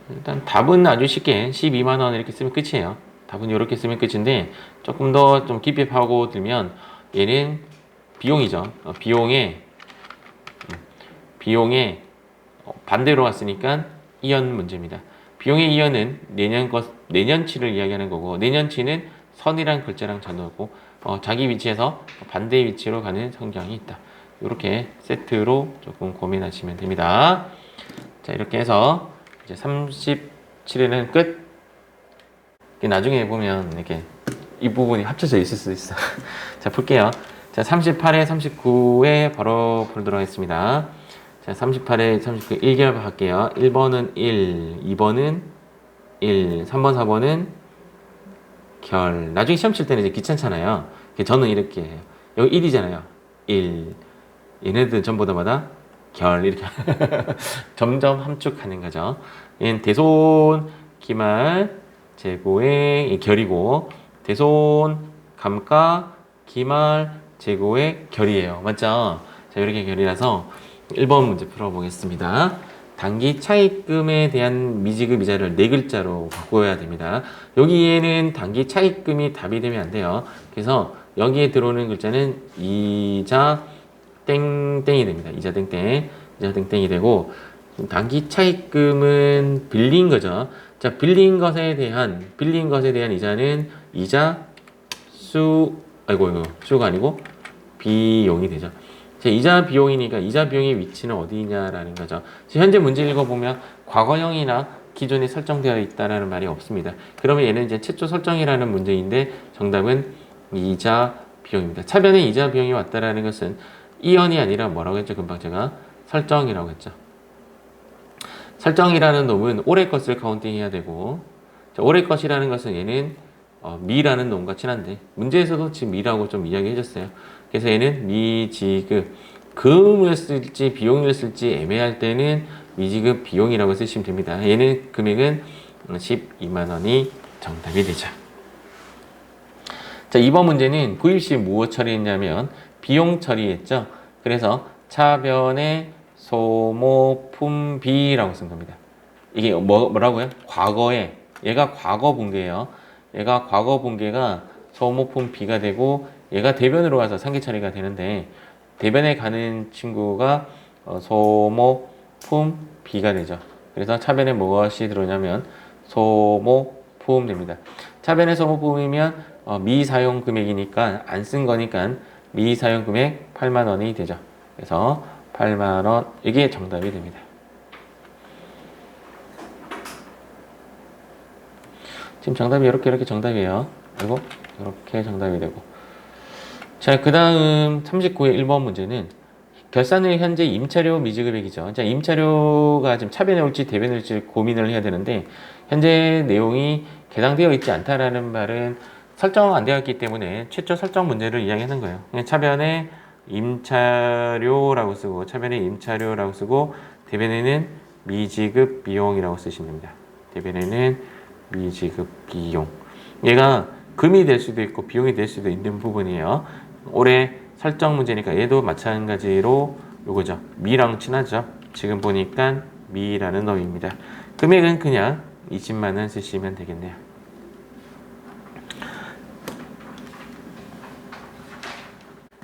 일단 답은 아주 쉽게 12만 원 이렇게 쓰면 끝이에요. 답은 이렇게 쓰면 끝인데 조금 더 좀 깊이 파고들면 얘는 비용이죠. 비용에 반대로 왔으니까 이연 문제입니다. 비용의 이연은 내년치를 이야기하는 거고 내년치는 선이란 글자랑 전후고 자기 위치에서 반대 위치로 가는 성경이 있다. 이렇게 세트로 조금 고민하시면 됩니다. 자, 이렇게 해서 이제 37회는 끝. 나중에 보면 이렇게 이 부분이 합쳐져 있을 수도 있어. 자, 풀게요. 자, 38회, 39회 바로 풀도록 하겠습니다. 자, 38회, 39회 1결 할게요. 1번은 1, 2번은 1, 3번, 4번은 결. 나중에 시험 칠 때는 이제 귀찮잖아요. 저는 이렇게 해요. 여기 1이잖아요. 1. 얘네들 전부 다마다 결 이렇게 점점 함축하는 거죠. 얘는 대손, 기말, 재고의 결이고 대손, 감가, 기말, 재고의 결이에요. 맞죠? 자, 이렇게 결이라서 1번 문제 풀어보겠습니다. 단기 차입금에 대한 미지급 이자를 4글자로 바꿔야 됩니다. 여기에는 단기 차입금이 답이 되면 안 돼요. 그래서 여기에 들어오는 글자는 이자 땡땡이 됩니다. 이자 땡땡. 이자 땡땡이 되고 단기 차입금은 빌린 거죠. 자, 빌린 것에 대한 이자는 이자 수가 아니고 비용이 되죠. 자, 이자 비용이니까 이자 비용의 위치는 어디냐라는 거죠. 현재 문제 읽어보면 과거형이나 기존에 설정되어 있다라는 말이 없습니다. 그러면 얘는 이제 최초 설정이라는 문제인데 정답은 이자 비용입니다. 차변에 이자 비용이 왔다라는 것은 이연이 아니라 뭐라고 했죠? 금방 제가 설정이라고 했죠. 설정이라는 놈은 올해 것을 카운팅해야 되고, 자, 올해 것이라는 것은 얘는 미라는 놈과 친한데 문제에서도 지금 미라고 좀 이야기해 줬어요. 그래서 얘는 미지급, 금을 쓸지 비용을 쓸지 애매할 때는 미지급 비용이라고 쓰시면 됩니다. 얘는 금액은 12만 원이 정답이 되죠. 자, 이번 문제는 구입시 무엇 처리했냐면 비용 처리했죠. 그래서 차변의 소모품비라고 쓴 겁니다. 이게 뭐라고요? 과거에, 얘가 과거 분계예요. 얘가 과거 분계가 소모품비가 되고 얘가 대변으로 가서 상계 처리가 되는데 대변에 가는 친구가 소모품비가 되죠. 그래서 차변에 무엇이 들어오냐면 소모품 됩니다. 차변에 소모품이면 미사용 금액이니까 안 쓴 거니까 미사용 금액 8만 원이 되죠. 그래서 8만 원, 이게 정답이 됩니다. 지금 정답이 이렇게 정답이에요. 그리고 이렇게 정답이 되고. 자, 그 다음 39의 1번 문제는 결산의 현재 임차료 미지급액이죠. 자, 임차료가 지금 차변에 올지 대변에 올지 고민을 해야 되는데 현재 내용이 개당되어 있지 않다라는 말은 설정 안 되어 있기 때문에 최초 설정 문제를 이야기하는 거예요. 그냥 차변에 임차료라고 쓰고 차변에 임차료라고 쓰고 대변에는 미지급 비용이라고 쓰시면 됩니다. 대변에는 미지급 비용. 얘가 금이 될 수도 있고 비용이 될 수도 있는 부분이에요. 올해 설정 문제니까 얘도 마찬가지로 요거죠. 미랑 친하죠. 지금 보니까 미라는 놈입니다. 금액은 그냥 20만 원 쓰시면 되겠네요.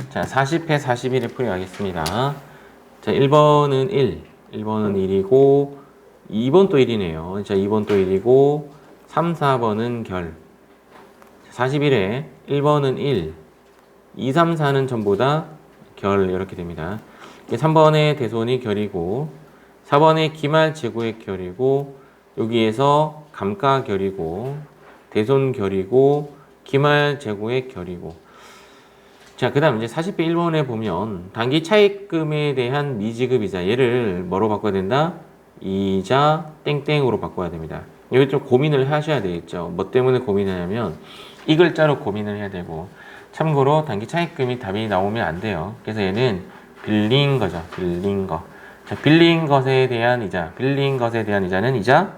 자, 40회 41에 풀이하겠습니다. 자, 1번은 1, 1번은 1이고 2번 또 1이네요. 자, 2번 또 1이고 3, 4번은 결. 41회 1번은 1, 2, 3, 4는 전부 다 결 이렇게 됩니다. 3번의 대손이 결이고 4번의 기말 재고의 결이고 여기에서 감가 결이고 대손 결이고 기말 재고의 결이고. 자, 그 다음 이제 40배 1번에 보면 단기 차입금에 대한 미지급이자 얘를 뭐로 바꿔야 된다? 이자 땡땡으로 바꿔야 됩니다. 여기 좀 고민을 하셔야 되겠죠. 뭐 때문에 고민하냐면 이 글자로 고민을 해야 되고, 참고로 단기 차입금이 답이 나오면 안 돼요. 그래서 얘는 빌린 거죠. 빌린 거. 자, 빌린 것에 대한 이자, 빌린 것에 대한 이자는 이자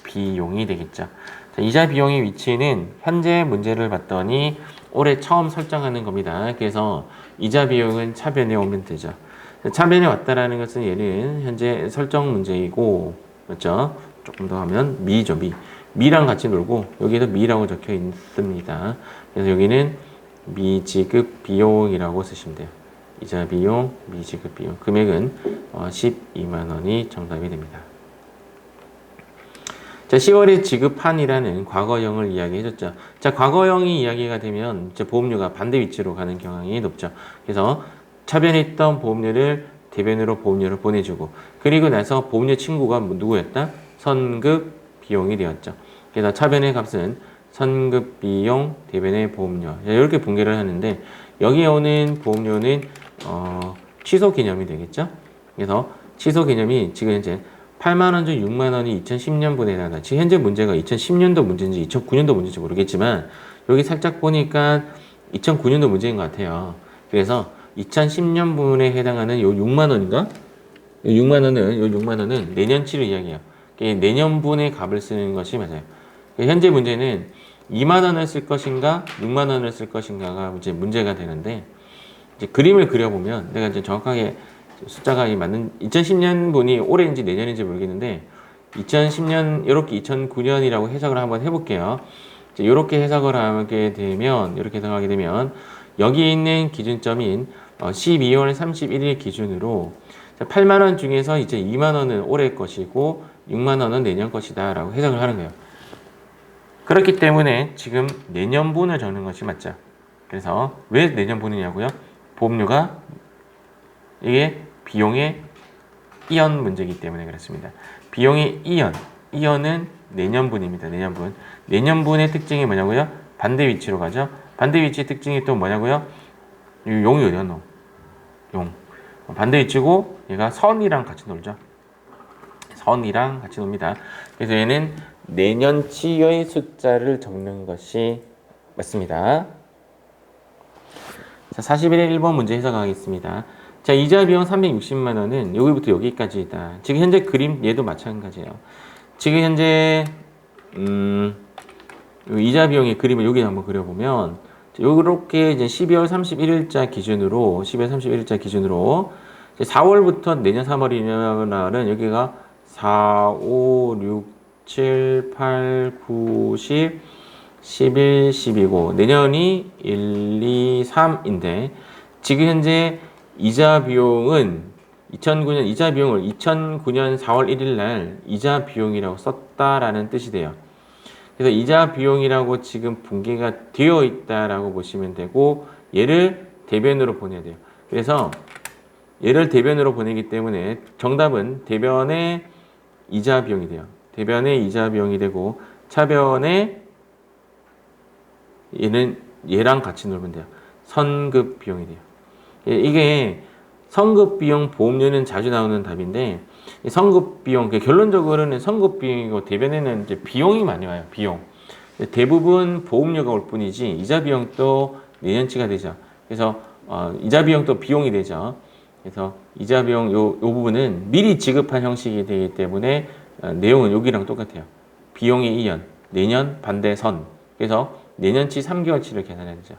비용이 되겠죠. 자, 이자 비용의 위치는 현재 문제를 봤더니 올해 처음 설정하는 겁니다. 그래서 이자 비용은 차변에 오면 되죠. 차변에 왔다라는 것은 얘는 현재 설정 문제이고, 맞죠? 조금 더 하면 미죠, 미. 미랑 같이 놀고 여기에도 미라고 적혀 있습니다. 그래서 여기는 미지급 비용이라고 쓰시면 돼요. 이자 비용, 미지급 비용. 금액은 12만 원이 정답이 됩니다. 자, 10월에 지급한이라는 과거형을 이야기해줬죠. 자, 과거형이 이야기가 되면 이제 보험료가 반대 위치로 가는 경향이 높죠. 그래서 차변에 있던 보험료를 대변으로 보험료를 보내주고, 그리고 나서 보험료 친구가 누구였다? 선급 비용이 되었죠. 그래서 차변의 값은 선급 비용, 대변의 보험료. 이렇게 분개를 하는데 여기에 오는 보험료는 취소 개념이 되겠죠. 그래서 취소 개념이 지금 현재 8만 원 중 6만 원이 2010년분에 해당한다. 지금 현재 문제가 2010년도 문제인지 2009년도 문제인지 모르겠지만 여기 살짝 보니까 2009년도 문제인 것 같아요. 그래서 2010년분에 해당하는 요 6만 원인가? 요 6만 원은 내년치를 이야기해요. 내년분의 값을 쓰는 것이 맞아요. 현재 문제는 2만 원을 쓸 것인가 6만 원을 쓸 것인가가 이제 문제가 되는데, 이제 그림을 그려보면 내가 이제 정확하게 숫자가 맞는 2010년분이 올해인지 내년인지 모르겠는데 2010년 이렇게 2009년이라고 해석을 한번 해볼게요. 이렇게 해석을 하게 되면 여기에 있는 기준점인 12월 31일 기준으로 8만 원 중에서 이제 2만 원은 올해 것이고 6만 원은 내년 것이다 라고 해석을 하는 거예요. 그렇기 때문에 지금 내년분을 적는 것이 맞죠. 그래서 왜 내년분이냐고요? 보험료가 이게 비용의 이연 문제이기 때문에 그렇습니다. 비용의 이연, 이어는 내년분입니다. 내년분. 내년분의 특징이 뭐냐고요? 반대 위치로 가죠. 반대 위치 특징이 또 뭐냐고요? 이 용이 어디야, 너? 용. 반대 위치고 얘가 선이랑 같이 놀죠. 선이랑 같이 놉니다. 그래서 얘는 내년치의 숫자를 적는 것이 맞습니다. 자, 41의 1번 문제 해석하겠습니다. 자, 이자 비용 360만 원은 여기부터 여기까지다. 지금 현재 그림 얘도 마찬가지예요. 지금 현재 이자 비용의 그림을 여기 한번 그려보면 이렇게 이제 12월 31일자 기준으로 4월부터 내년 3월이면은 여기가 4, 5, 6, 7, 8, 9, 10, 11, 12고 내년이 1, 2, 3인데 지금 현재 이자 비용은 2009년 이자 비용을 2009년 4월 1일 날 이자 비용이라고 썼다라는 뜻이 돼요. 그래서 이자 비용이라고 지금 분기가 되어 있다라고 보시면 되고 얘를 대변으로 보내야 돼요. 그래서 얘를 대변으로 보내기 때문에 정답은 대변의 이자 비용이 돼요. 대변의 이자 비용이 되고 차변의 얘는 얘랑 같이 놀면 돼요. 선급 비용이 돼요. 이게 선급 비용 보험료는 자주 나오는 답인데 선급 비용 결론적으로는 선급 비용이고 대변에는 이제 비용이 많이 와요. 비용 대부분 보험료가 올 뿐이지 이자 비용도 내년치가 되죠. 그래서 이자 비용도 비용이 되죠. 그래서 이자 비용 요 부분은 미리 지급한 형식이 되기 때문에 내용은 여기랑 똑같아요. 비용의 이연 내년 반대 선 그래서 내년치 3개월치를 계산해야 되죠.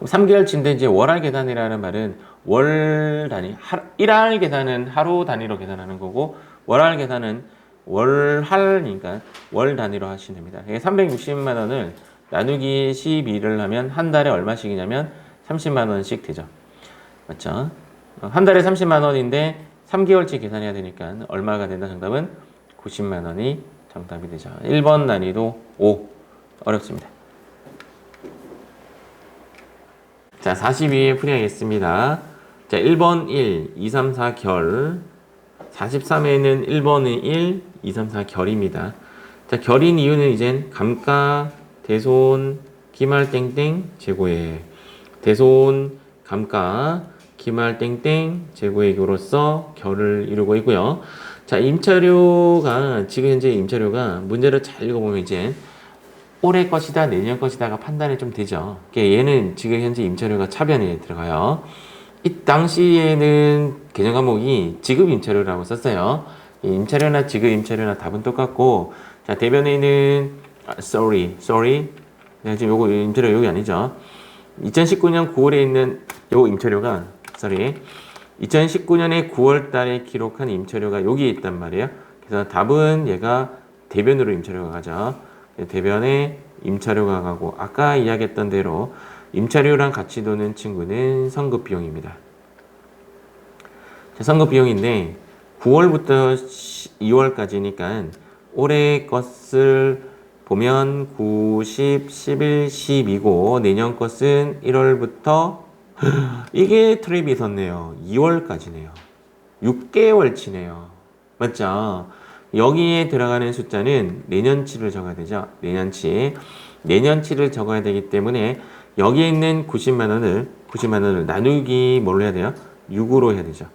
3개월치인데 이제 월할 계산이라는 말은 월 단위, 일할 계산은 하루 단위로 계산하는 거고 월할 계산은 월할이니까 월 단위로 하시면 됩니다. 360만 원을 나누기 12를 하면 한 달에 얼마씩이냐면 30만 원씩 되죠. 맞죠? 한 달에 30만 원인데 3개월치 계산해야 되니까 얼마가 된다? 정답은 90만 원이 정답이 되죠. 1번 난이도 5 어렵습니다. 자, 42회 풀이하겠습니다. 자, 1번 1, 2, 3, 4 결. 43회는 1번은 1, 2, 3, 4 결입니다. 자, 결인 이유는 이젠 감가, 대손, 기말 땡땡, 재고액. 대손, 감가, 기말 땡땡, 재고액으로서 결을 이루고 있고요. 자, 임차료가 지금 현재 임차료가 문제를 잘 읽어보면 이제 올해 것이다, 내년 것이다가 판단이 좀 되죠. 얘는 지금 현재 임차료가 차변에 들어가요. 이 당시에는 개정 과목이 지급 임차료라고 썼어요. 임차료나 지급 임차료나 답은 똑같고, 자, 대변에는, sorry. 지금 요거 임차료 여기 아니죠. 2019년 9월에 있는 요 임차료가, 2019년에 9월 달에 기록한 임차료가 여기에 있단 말이에요. 그래서 답은 얘가 대변으로 임차료가 가죠. 대변에 임차료가 가고 아까 이야기했던 대로 임차료랑 같이 도는 친구는 선급 비용입니다. 선급 비용인데 9월부터 2월까지니까 올해 것을 보면 9, 10, 11, 12고 내년 것은 1월부터 이게 트랩이 섰네요. 2월까지네요. 6개월치네요. 맞죠? 여기에 들어가는 숫자는 내년치를 적어야 되죠. 내년치를 적어야 되기 때문에 여기에 있는 90만 원을 나누기 뭘로 해야 돼요? 6으로 해야 되죠.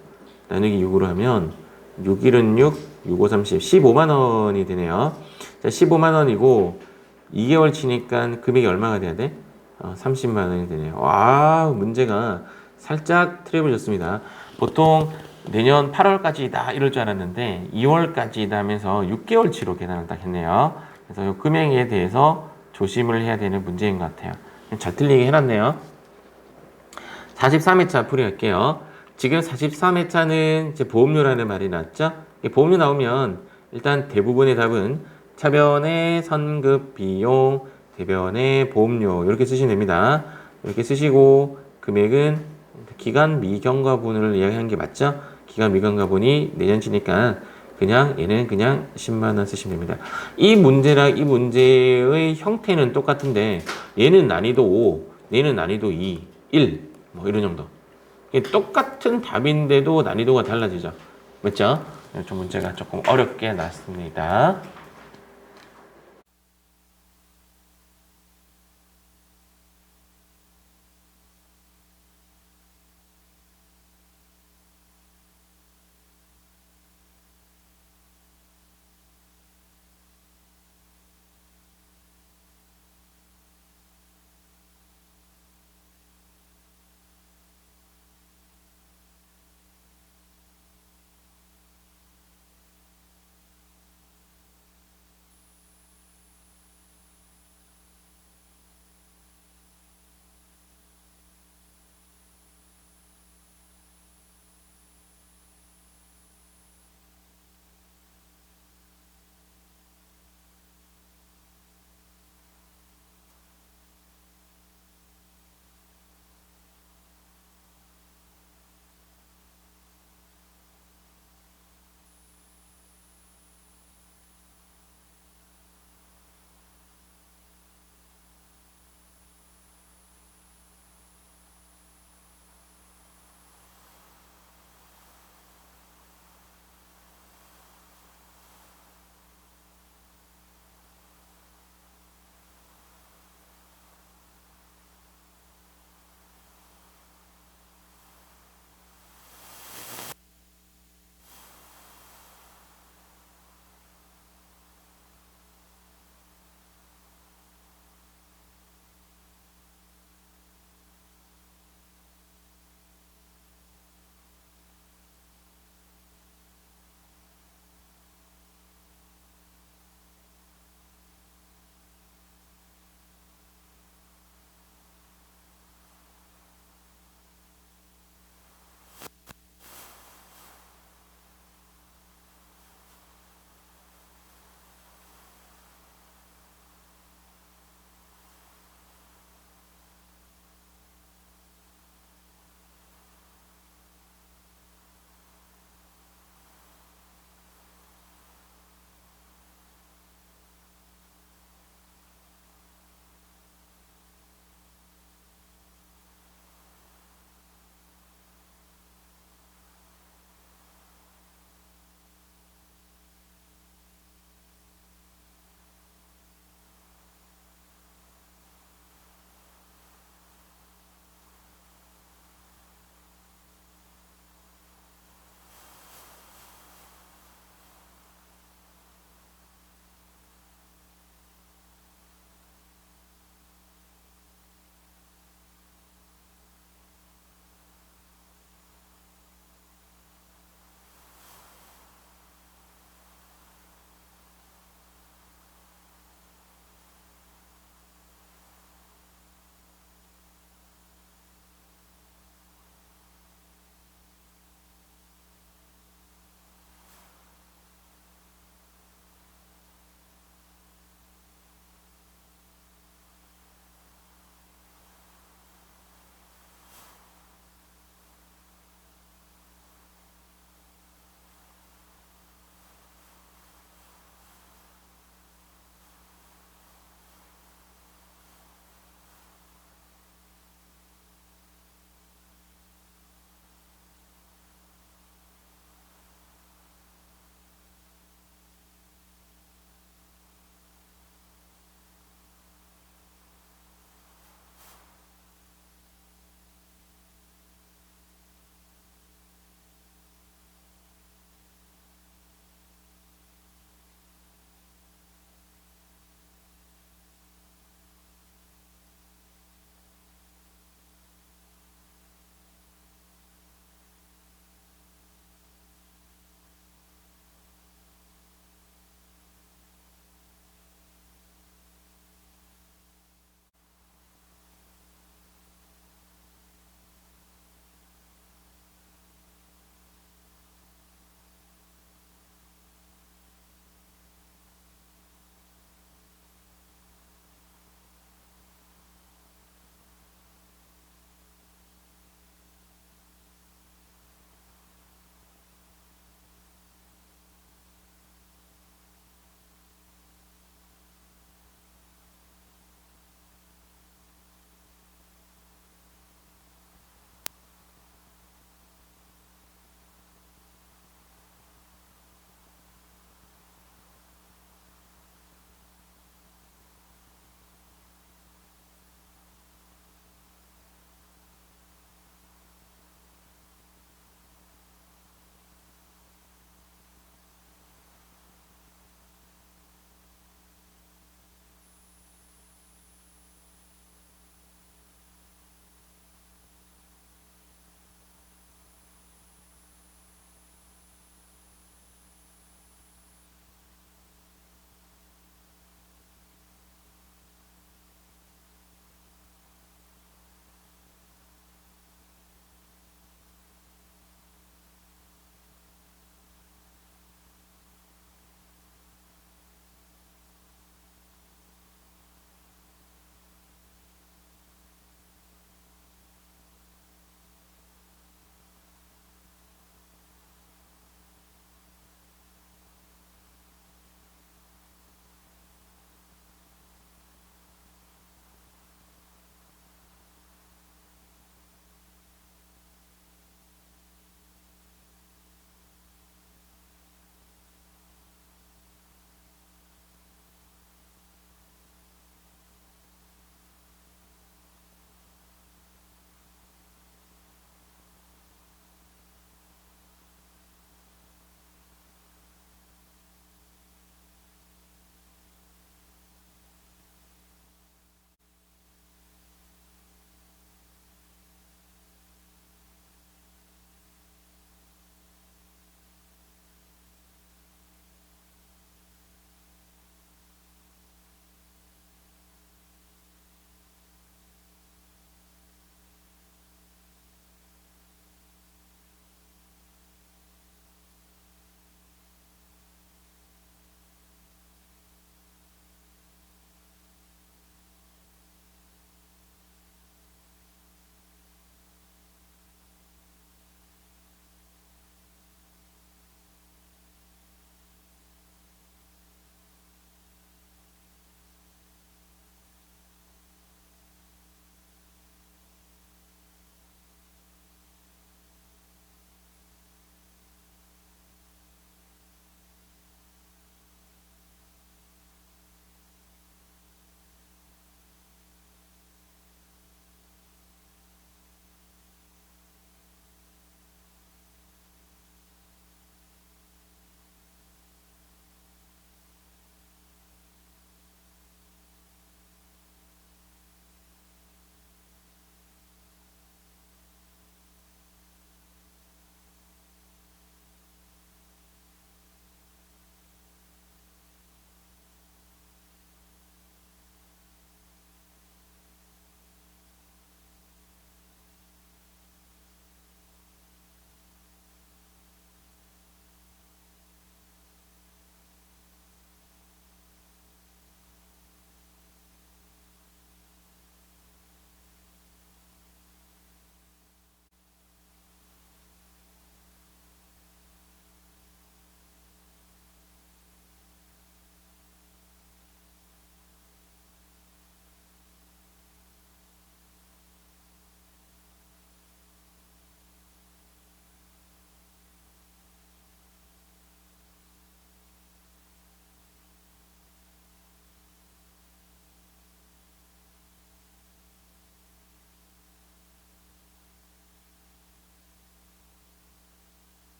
나누기 6으로 하면 6, 1은 6, 6, 5, 30, 15만 원이 되네요. 자, 15만 원이고 2개월 치니까 금액이 얼마가 돼야 돼? 30만 원이 되네요. 와, 문제가 살짝 트랩을 줬습니다. 보통 내년 8월까지다 이럴 줄 알았는데 2월까지다 하면서 6개월치로 계산을 딱 했네요. 그래서 이 금액에 대해서 조심을 해야 되는 문제인 것 같아요. 잘 틀리게 해놨네요. 43회차 풀이할게요. 지금 43회차는 이제 보험료라는 말이 나왔죠. 보험료 나오면 일단 대부분의 답은 차변의 선급 비용, 대변의 보험료 이렇게 쓰시면 됩니다. 이렇게 쓰시고 금액은 기간 미경과분을 이야기한 게 맞죠? 기간 미경과분이 내년치니까 얘는 그냥 10만 원 쓰시면 됩니다. 이 문제랑 이 문제의 형태는 똑같은데 얘는 난이도 5, 얘는 난이도 2, 1 뭐 이런 정도. 똑같은 답인데도 난이도가 달라지죠. 맞죠? 좀 문제가 조금 어렵게 났습니다.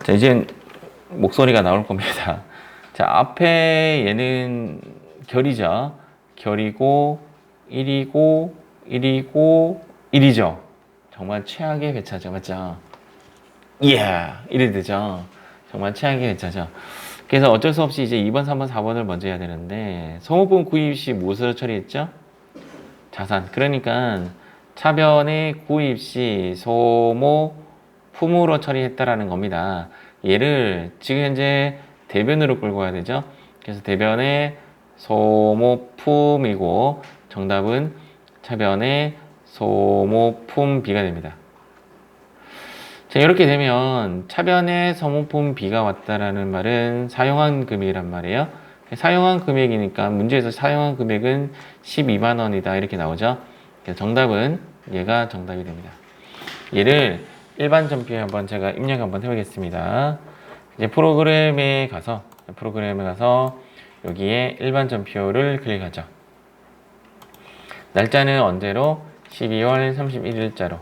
자, 이제 목소리가 나올 겁니다. 자, 앞에 얘는 결이죠. 결이고 1이고 1이고 1이죠. 정말 최악의 회차죠. 맞죠? 이래 되죠. 정말 최악의 회차죠. 그래서 어쩔 수 없이 이제 2번, 3번, 4번을 먼저 해야 되는데 소모품 구입 시 무엇으로 처리했죠? 자산. 그러니까 차변의 구입 시 소모품으로 처리했다라는 겁니다. 얘를 지금 현재 대변으로 끌고 가야 되죠. 그래서 대변의 소모품이고 정답은 차변의 소모품 B가 됩니다. 자, 이렇게 되면 차변의 소모품 B가 왔다라는 말은 사용한 금액이란 말이에요. 사용한 금액이니까 문제에서 사용한 금액은 12만 원이다 이렇게 나오죠. 그래서 정답은 얘가 정답이 됩니다. 얘를 일반 전표에 한번 제가 입력 한번 해보겠습니다. 이제 프로그램에 가서 여기에 일반 전표를 클릭하죠. 날짜는 언제로? 12월 31일자로.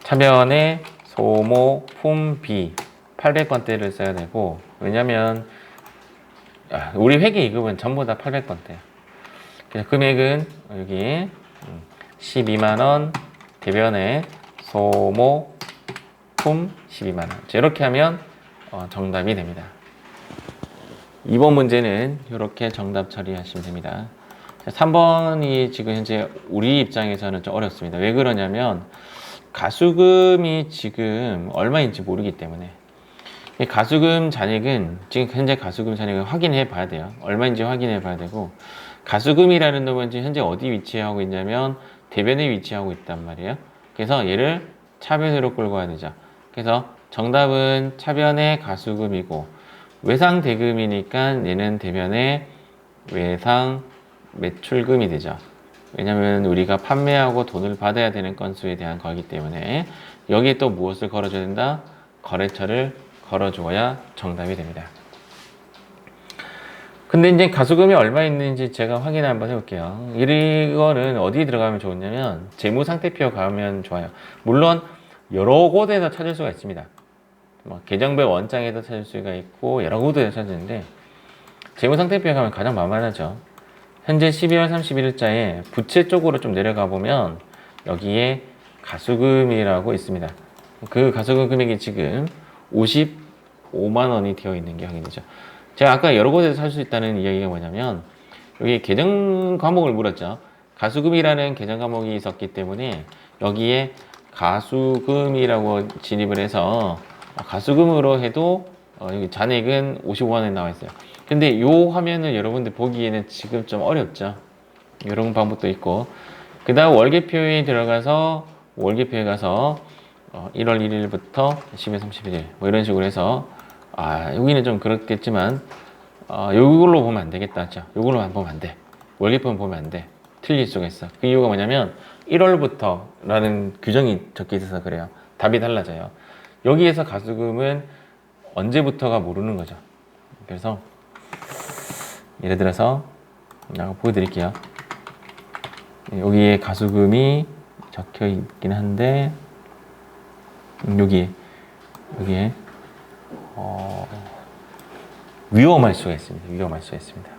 차변의 소모품 B 800번대를 써야 되고, 왜냐면 우리 회계이급은 전부 다 800번대야. 그래서 금액은 여기 12만원, 대변의 소모품 12만원. 이렇게 하면 정답이 됩니다. 이번 문제는 이렇게 정답 처리하시면 됩니다. 3번이 지금 현재 우리 입장에서는 좀 어렵습니다. 왜 그러냐면 가수금이 지금 얼마인지 모르기 때문에. 가수금 잔액은 지금 현재 가수금 잔액을 확인해 봐야 돼요. 얼마인지 확인해 봐야 되고, 가수금이라는 놈은 지금 현재 어디 위치하고 있냐면 대변에 위치하고 있단 말이에요. 그래서 얘를 차변으로 끌고 가야 되죠. 그래서 정답은 차변의 가수금이고, 외상 대금이니까 얘는 대변의 외상 매출금이 되죠. 왜냐면 우리가 판매하고 돈을 받아야 되는 건수에 대한 거기 때문에 여기에 또 무엇을 걸어줘야 된다? 거래처를 걸어줘야 정답이 됩니다. 근데 이제 가수금이 얼마 있는지 제가 확인 한번 해볼게요. 이거는 어디 들어가면 좋냐면 재무상태표 가면 좋아요. 물론 여러 곳에서 찾을 수가 있습니다. 계정별 원장에도 찾을 수가 있고 여러 곳에서 찾는데, 재무상태표에 가면 가장 만만하죠. 현재 12월 31일자에 부채 쪽으로 좀 내려가 보면 여기에 가수금이라고 있습니다. 그 가수금 금액이 지금 55만 원이 되어 있는 게 확인되죠. 제가 아까 여러 곳에서 살 수 있다는 이야기가 뭐냐면, 여기 계정 과목을 물었죠. 가수금이라는 계정 과목이 있었기 때문에 여기에 가수금이라고 진입을 해서 가수금으로 해도 여기 잔액은 55만 원이 나와 있어요. 근데 이 화면을 여러분들 보기에는 지금 좀 어렵죠. 이런 방법도 있고, 그 다음 월계표에 들어가서 월계표에 가서 1월 1일부터 10월 31일 뭐 이런 식으로 해서, 여기는 좀 그렇겠지만 이걸로 보면 안 되겠다. 이걸로만 보면 안 돼. 월계표만 보면 안 돼. 틀릴 수가 있어. 그 이유가 뭐냐면 1월부터 라는 규정이 적혀 있어서 그래요. 답이 달라져요. 여기에서 가수금은 언제부터가 모르는 거죠. 그래서 예를 들어서 보여드릴게요. 여기에 가수금이 적혀 있긴 한데 여기에 위험할 수가 있습니다. 위험할 수가 있습니다.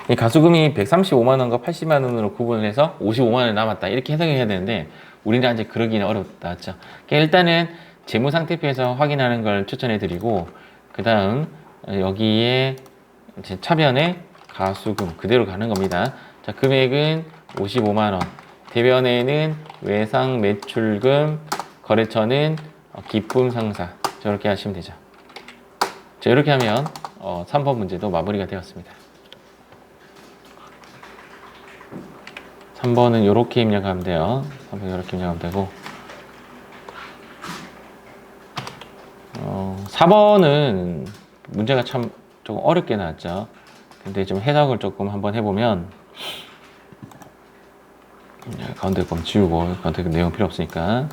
이 가수금이 135만 원과 80만 원으로 구분을 해서 55만 원이 남았다 이렇게 해석을 해야 되는데, 우리는 아직 그러기는 어렵다. 그렇죠? 일단은 재무상태표에서 확인하는 걸 추천해 드리고, 그 다음 여기에 차변에 가수금 그대로 가는 겁니다. 자, 금액은 55만 원, 대변에는 외상 매출금, 거래처는 기품 상사, 저렇게 하시면 되죠. 자, 이렇게 하면 3번 문제도 마무리가 되었습니다. 3번은 이렇게 입력하면 돼요. 3번 이렇게 입력하면 되고, 4번은 문제가 참 조금 어렵게 나왔죠. 근데 좀 해석을 조금 한번 해보면, 가운데 건 지우고, 가운데 내용 필요 없으니까.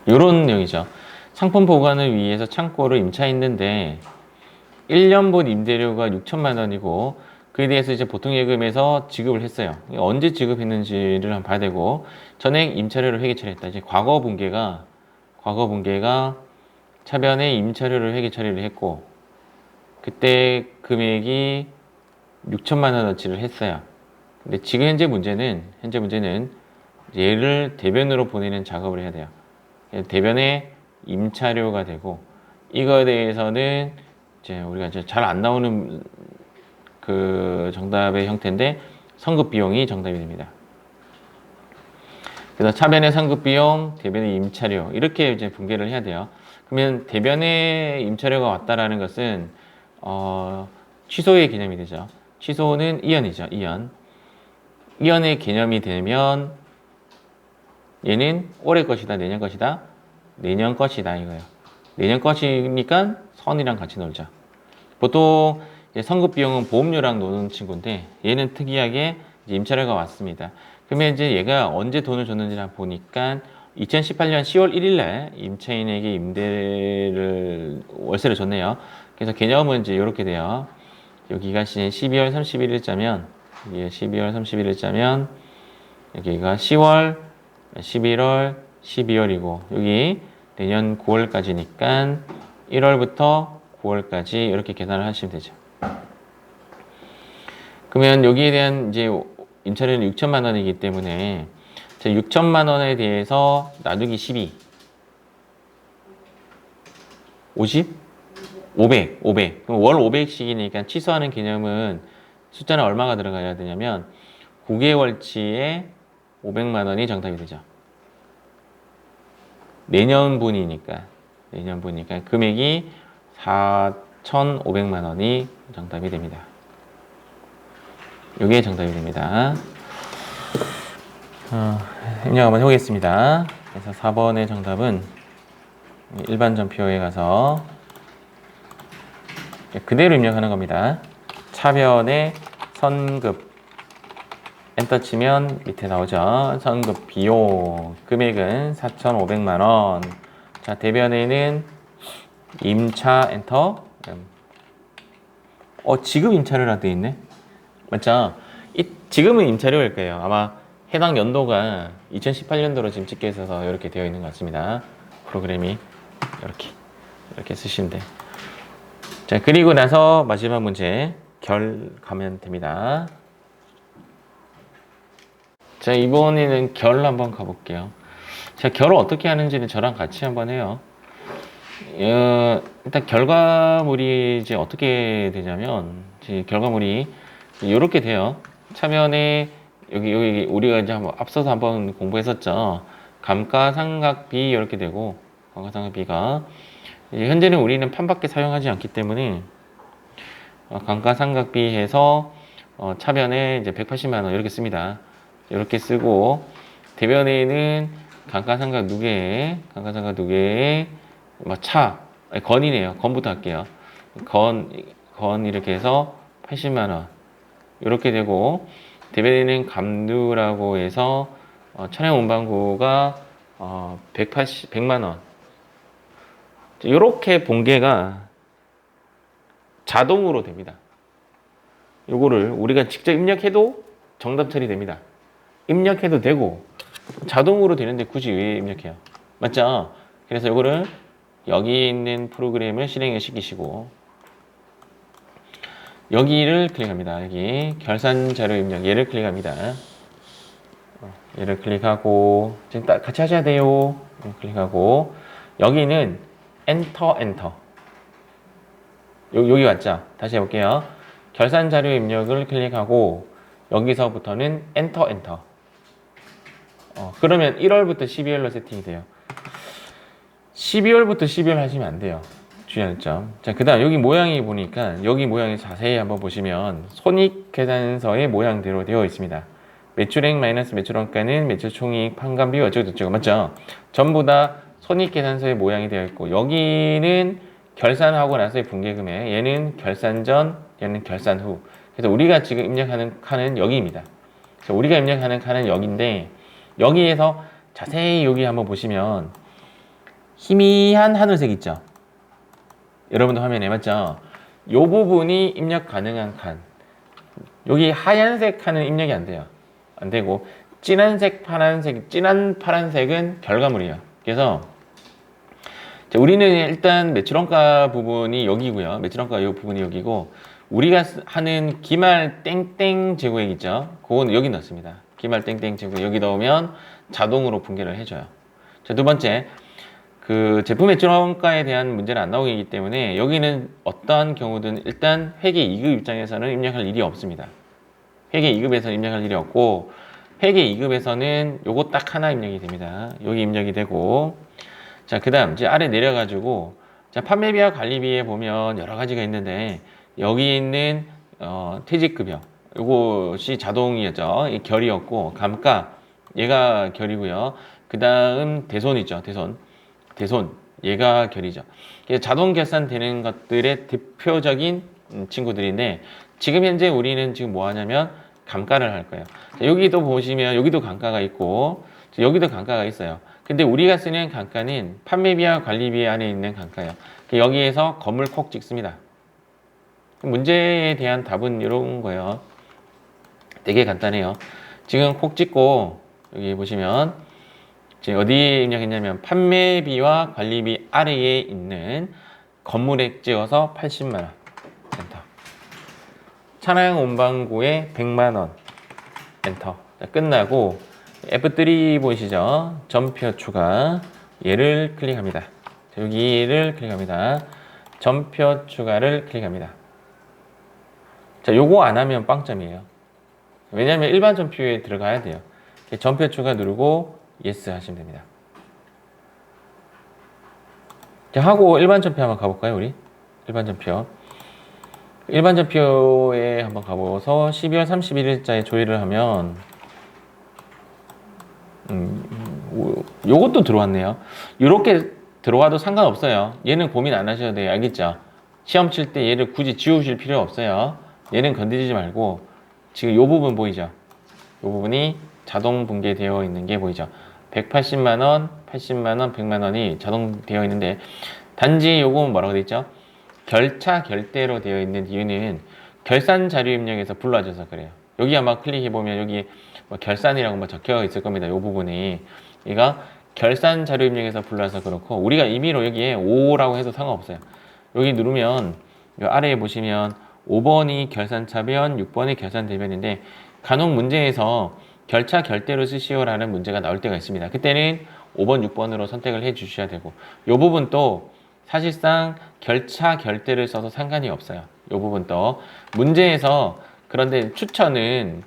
요런 내용이죠. 상품 보관을 위해서 창고를 임차했는데 1년분 임대료가 6천만 원이고 그에 대해서 이제 보통예금에서 지급을 했어요. 언제 지급했는지를 한번 봐야 되고, 전액 임차료를 회계 처리했다. 이제 과거 분계가 차변에 임차료를 회계 처리를 했고, 그때 금액이 6천만 원어치를 했어요. 근데 지금 현재 문제는 얘를 대변으로 보내는 작업을 해야 돼요. 대변에 임차료가 되고, 이거에 대해서는 이제 우리가 이제 잘 안 나오는 그 정답의 형태인데 선급 비용이 정답이 됩니다. 그래서 차변의 선급 비용, 대변의 임차료 이렇게 이제 분계를 해야 돼요. 그러면 대변의 임차료가 왔다라는 것은 취소의 개념이 되죠. 취소는 이연이죠. 이연의 개념이 되면 얘는 올해 것이다, 내년 것이다, 내년 것이다 이거예요. 내년 것이니까 선이랑 같이 놀자. 보통 선급 비용은 보험료랑 노는 친구인데 얘는 특이하게 이제 임차료가 왔습니다. 그러면 이제 얘가 언제 돈을 줬는지 보니까 2018년 10월 1일 날 임차인에게 월세를 줬네요. 그래서 개념은 이제 이렇게 돼요. 여기가 12월 31일자면 여기가 10월, 11월, 12월이고 여기 내년 9월까지니까 1월부터 9월까지 이렇게 계산을 하시면 되죠. 그러면 여기에 대한 이제 임차료는 6천만 원이기 때문에 6천만 원에 대해서 나누기 12 50? 500 그럼 월 500씩이니까 취소하는 개념은 숫자는 얼마가 들어가야 되냐면 9개월치에 500만 원이 정답이 되죠. 내년분이니까 금액이 4,500만 원이 정답이 됩니다. 이게 정답이 됩니다. 입력 한번 해보겠습니다. 그래서 4번의 정답은 일반 전표에 가서 그대로 입력하는 겁니다. 차변에 선급 엔터 치면 밑에 나오죠. 선급 비용 금액은 4,500만 원. 자, 대변에는 임차 엔터. 지금 임차료라 되어 있네. 맞죠? 지금은 임차료일 거예요. 아마 해당 연도가 2018년도로 지금 찍혀 있어서 이렇게 되어 있는 것 같습니다. 프로그램이 이렇게 쓰시면 돼. 자, 그리고 나서 마지막 문제 결 가면 됩니다. 자, 이번에는 결 한번 가볼게요. 자, 결을 어떻게 하는지는 저랑 같이 한번 해요. 일단 결과물이 이제 어떻게 되냐면, 결과물이 이렇게 돼요. 차변에 여기 우리가 이제 앞서서 한번 공부했었죠. 감가상각비 이렇게 되고, 감가상각비가 현재는 우리는 판밖에 사용하지 않기 때문에 감가상각비 해서 차변에 이제 180만 원 이렇게 씁니다. 이렇게 쓰고 대변에는 감가상각 누계에 건이네요. 건부터 할게요. 건 이렇게 해서 80만 원 이렇게 되고 대변에는 감누라고 해서 차량 운반구가 100만 원 이렇게 본계가 자동으로 됩니다. 요거를 우리가 직접 입력해도 정답 처리됩니다. 입력해도 되고 자동으로 되는데 굳이 왜 입력해요? 맞죠? 그래서 요거를 여기 있는 프로그램을 실행을 시키시고 여기를 클릭합니다. 여기 결산 자료 입력 얘를 클릭합니다. 얘를 클릭하고 지금 같이 하셔야 돼요. 클릭하고 여기는 엔터 여기 왔죠? 다시 해볼게요. 결산 자료 입력을 클릭하고 여기서부터는 엔터 그러면 1월부터 12월로 세팅이 돼요. 12월부터 12월 하시면 안 돼요. 주의할 점. 자, 그 다음 여기 모양이 보니까 여기 모양이 자세히 한번 보시면 손익계산서의 모양대로 되어 있습니다. 매출액 마이너스 매출원가는 매출총이익 판관비율 어쩌고저쩌고 맞죠? 전부 다 손익계산서의 모양이 되어 있고 여기는 결산하고 나서의 분계금액 얘는 결산 전 얘는 결산 후. 그래서 우리가 지금 입력하는 칸은 여기입니다. 그래서 우리가 입력하는 칸은 여기인데 여기에서 자세히 여기 한번 보시면 희미한 하늘색 있죠? 여러분도 화면에 맞죠? 이 부분이 입력 가능한 칸. 여기 하얀색 하는 입력이 안 돼요. 안 되고 진한색, 파란색, 진한 파란색은 결과물이에요. 그래서 우리는 일단 매출원가 부분이 여기고요. 매출원가 이 부분이 여기고 우리가 하는 기말 땡땡 재고액 있죠. 그건 여기 넣습니다. 기말 땡땡 재고액 여기 넣으면 자동으로 분계를 해줘요. 자, 두 번째 그 제품 매출원가에 대한 문제는 안 나오기 때문에 여기는 어떠한 경우든 일단 회계 2급 입장에서는 입력할 일이 없습니다. 회계 2급에서는 입력할 일이 없고 회계 2급에서는 요거 딱 하나 입력이 됩니다. 여기 입력이 되고 자, 그 다음 이제 아래 내려가지고 자, 판매비와 관리비에 보면 여러 가지가 있는데 여기 있는 퇴직급여 요것이 자동이었죠. 이 결이었고 감가 얘가 결이고요. 그 다음 대손이죠. 대손 얘가 결이죠. 자동 결산되는 것들의 대표적인 친구들인데 지금 현재 우리는 지금 뭐 하냐면 감가를 할 거예요. 자, 여기도 보시면 여기도 감가가 있고 여기도 감가가 있어요. 근데 우리가 쓰는 감가는 판매비와 관리비 안에 있는 감가예요. 여기에서 검을 콕 찍습니다. 문제에 대한 답은 이런 거예요. 되게 간단해요. 지금 콕 찍고 여기 보시면 지금 어디에 입력했냐면 판매비와 관리비 아래에 있는 건물액 찍어서 80만 원 엔터. 차량 운반고에 100만 원 엔터. 자, 끝나고 F3 보이시죠? 전표 추가 얘를 클릭합니다. 자, 여기를 클릭합니다. 전표 추가를 클릭합니다. 자, 요거 안 하면 빵점이에요. 왜냐하면 일반 전표에 들어가야 돼요. 전표 추가 누르고 예스 하시면 됩니다. 자, 하고 일반 전표 한번 가볼까요, 우리? 일반 전표. 일반 전표에 한번 가보서 12월 31일자에 조회를 하면 요것도 들어왔네요. 이렇게 들어와도 상관없어요. 얘는 고민 안 하셔도 돼요. 알겠죠? 시험 칠 때 얘를 굳이 지우실 필요 없어요. 얘는 건드리지 말고 지금 요 부분 보이죠? 요 부분이 자동 분계되어 있는 게 보이죠? 180만원, 80만원, 100만원이 자동 되어 있는데 단지 요거는 뭐라고 되어 있죠? 결차 결대로 되어 있는 이유는 결산 자료 입력에서 불러져서 그래요. 여기 아마 클릭해보면 여기 뭐 결산이라고 뭐 적혀 있을 겁니다. 요 부분이. 얘가 결산 자료 입력에서 불러서 그렇고 우리가 임의로 여기에 5라고 해도 상관없어요. 여기 누르면 요 아래에 보시면 5번이 결산차변, 6번이 결산대변인데 간혹 문제에서 결차 결대로 쓰시오라는 문제가 나올 때가 있습니다. 그때는 5번, 6번으로 선택을 해 주셔야 되고 이 부분도 사실상 결차 결대를 써도 상관이 없어요. 이 부분도 문제에서 그런데 추천은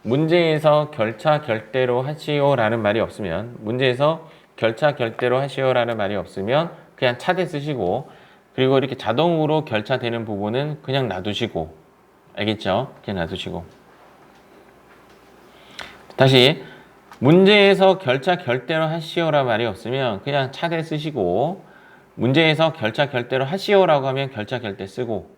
문제에서 결차 결대로 하시오라는 말이 없으면 문제에서 결차 결대로 하시오라는 말이 없으면 그냥 차대 쓰시고 그리고 이렇게 자동으로 결차되는 부분은 그냥 놔두시고 알겠죠? 그냥 놔두시고 다시 문제에서 결차 결대로 하시오라는 말이 없으면 그냥 차대 쓰시고 문제에서 결차 결대로 하시오라고 하면 결차 결대 쓰고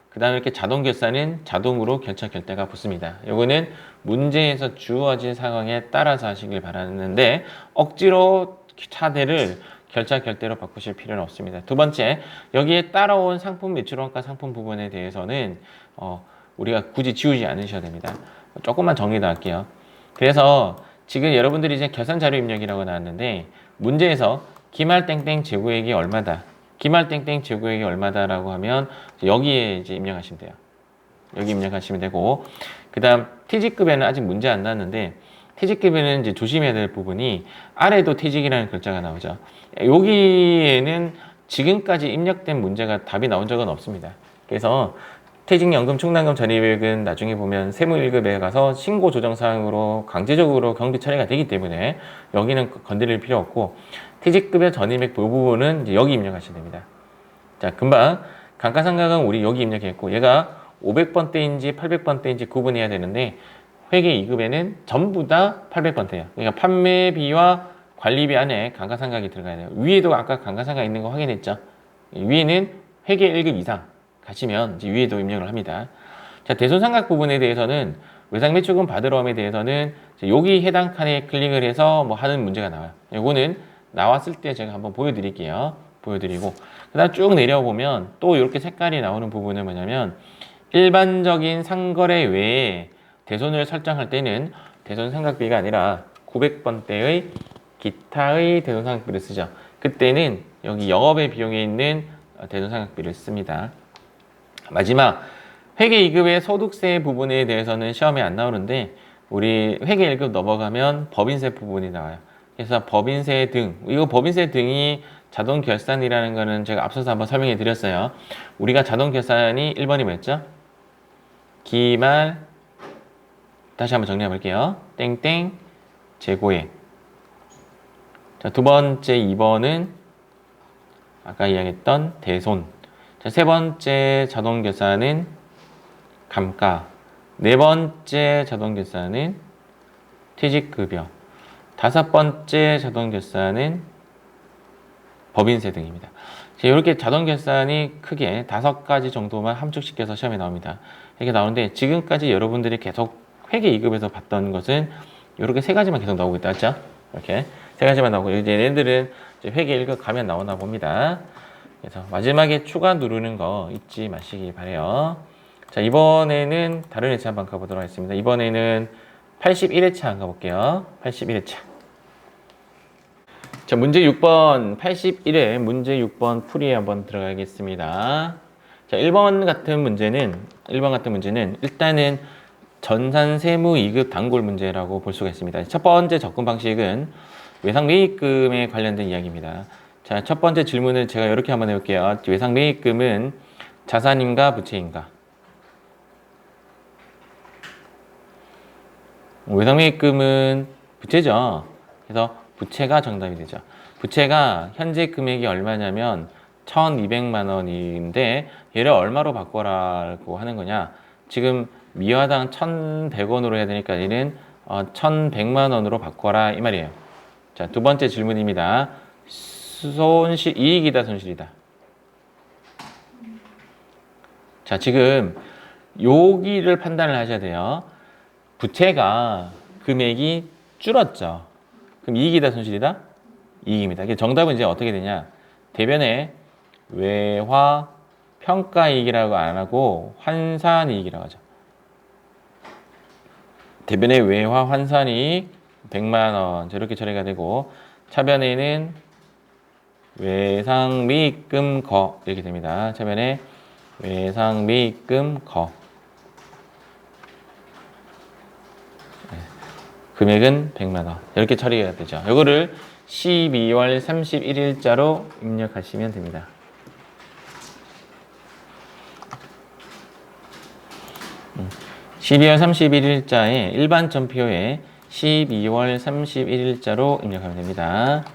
그 다음에 이렇게 자동 결산은 자동으로 결차 결대가 붙습니다. 요거는 문제에서 주어진 상황에 따라서 하시길 바라는데 억지로 차대를 결차 결대로 바꾸실 필요는 없습니다. 두 번째, 여기에 따라온 상품 매출원가 상품 부분에 대해서는 우리가 굳이 지우지 않으셔야 됩니다. 조금만 정리 더 할게요. 그래서 지금 여러분들이 이제 결산 자료 입력이라고 나왔는데 문제에서 기말 땡땡 재고액이 얼마다 기말 땡땡 재고액이 얼마다라고 하면 여기에 이제 입력하시면 돼요. 여기 입력하시면 되고 그 다음 퇴직급에는 아직 문제 안 나왔는데 퇴직급에는 이제 조심해야 될 부분이 아래도 퇴직이라는 글자가 나오죠. 여기에는 지금까지 입력된 문제가 답이 나온 적은 없습니다. 그래서 퇴직연금 충당금 전입액은 나중에 보면 세무 1급에 가서 신고 조정 사항으로 강제적으로 경비 처리가 되기 때문에 여기는 건드릴 필요 없고 퇴직급여 전입액 부분은 이제 여기 입력하시면 됩니다. 자, 금방 감가상각은 우리 여기 입력했고 얘가 500번대인지 800번대인지 구분해야 되는데 회계 2급에는 전부 다 800번대예요. 그러니까 판매비와 관리비 안에 감가상각이 들어가야 돼요. 위에도 아까 감가상각 있는 거 확인했죠? 위에는 회계 1급 이상 가시면 이제 위에도 입력을 합니다. 자, 대손상각 부분에 대해서는 외상매출금 받으러옴에 대해서는 여기 해당 칸에 클릭을 해서 뭐 하는 문제가 나와요. 요거는 나왔을 때 제가 한번 보여드릴게요. 보여드리고 그 다음 쭉 내려보면 또 이렇게 색깔이 나오는 부분은 뭐냐면 일반적인 상거래 외에 대손을 설정할 때는 대손 삼각비가 아니라 900번대의 기타의 대손 삼각비를 쓰죠. 그때는 여기 영업의 비용에 있는 대손 삼각비를 씁니다. 마지막 회계 2급의 소득세 부분에 대해서는 시험에 안 나오는데 우리 회계 1급 넘어가면 법인세 부분이 나와요. 그래서 법인세 등, 이거 법인세 등이 자동 결산이라는 거는 제가 앞서서 한번 설명해 드렸어요. 우리가 자동 결산이 1번이 뭐였죠? 기말, 다시 한번 정리해 볼게요. 땡땡 재고액. 자, 두 번째 2번은 아까 이야기했던 대손. 자, 세 번째 자동 결산은 감가. 네 번째 자동 결산은 퇴직급여. 다섯 번째 자동 결산은 법인세 등입니다. 이렇게 자동 결산이 크게 5가지 정도만 함축시켜서 시험에 나옵니다. 이렇게 나오는데 지금까지 여러분들이 계속 회계 2급에서 봤던 것은 이렇게 3가지만 계속 나오고 있다 했죠? 이렇게 3가지만 나오고 이제 얘네들은 이제 회계 1급 가면 나오나 봅니다. 그래서 마지막에 추가 누르는 거 잊지 마시기 바래요. 자, 이번에는 다른 회차 한번 가보도록 하겠습니다. 이번에는 81회차 한번 가볼게요. 81회차. 자, 문제 6번 81회 문제 6번 풀이에 한번 들어가겠습니다. 자, 1번 같은 문제는 일단은 전산 세무 2급 단골 문제라고 볼 수가 있습니다. 첫 번째 접근 방식은 외상 매입금에 관련된 이야기입니다. 자, 첫 번째 질문을 제가 이렇게 한번 해볼게요. 외상 매입금은 자산인가 부채인가? 외상 매입금은 부채죠. 그래서 부채가 정답이 되죠. 부채가 현재 금액이 얼마냐면 1,200만 원인데 얘를 얼마로 바꿔라고 하는 거냐? 지금 미화당 1,100원으로 해야 되니까 얘는 1,100만 원으로 바꿔라 이 말이에요. 자, 두 번째 질문입니다. 손실, 이익이다 손실이다. 자, 지금 여기를 판단을 하셔야 돼요. 부채가 금액이 줄었죠. 그럼 이익이다 손실이다? 이익입니다. 정답은 이제 어떻게 되냐? 대변에 외화 평가이익이라고 안 하고 환산이익이라고 하죠. 대변에 외화 환산이익 100만 원 이렇게 처리가 되고 차변에는 외상매입금 거 이렇게 됩니다. 차변에 외상매입금 거 금액은 100만 원 이렇게 처리가 되죠. 이거를 12월 31일자로 입력하시면 됩니다. 음. 12월 31일자에 일반 전표에 12월 31일자로 입력하면 됩니다.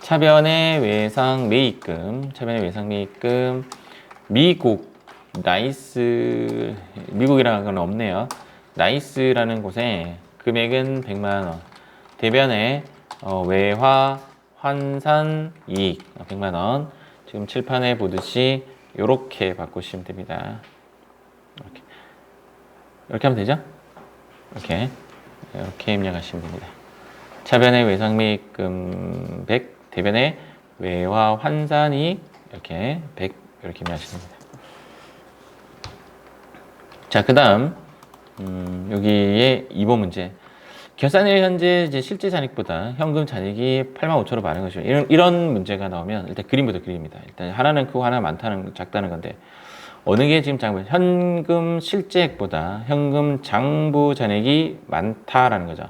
차변의 외상 매입금, 미국, 나이스, 미국이라는 건 없네요. 나이스라는 곳에 금액은 100만 원. 대변에 외화 환산 이익 100만 원. 지금 칠판에 보듯이 이렇게 바꾸시면 됩니다. 이렇게 하면 되죠? 이렇게 입력하시면 됩니다. 차변의 외상매입금 100, 대변의 외화 환산이익 이렇게 100 이렇게 입력하시면 됩니다. 자, 그 다음 여기에 2번 문제. 결산일 현재 이제 실제 잔액보다 현금 잔액이 85,000원 많은 것이죠. 이런 문제가 나오면 일단 그림부터 그립니다. 일단 하나는 크고 하나 작다는 건데 어느 게 지금 장부? 현금 실제액보다 현금 장부 잔액이 많다라는 거죠.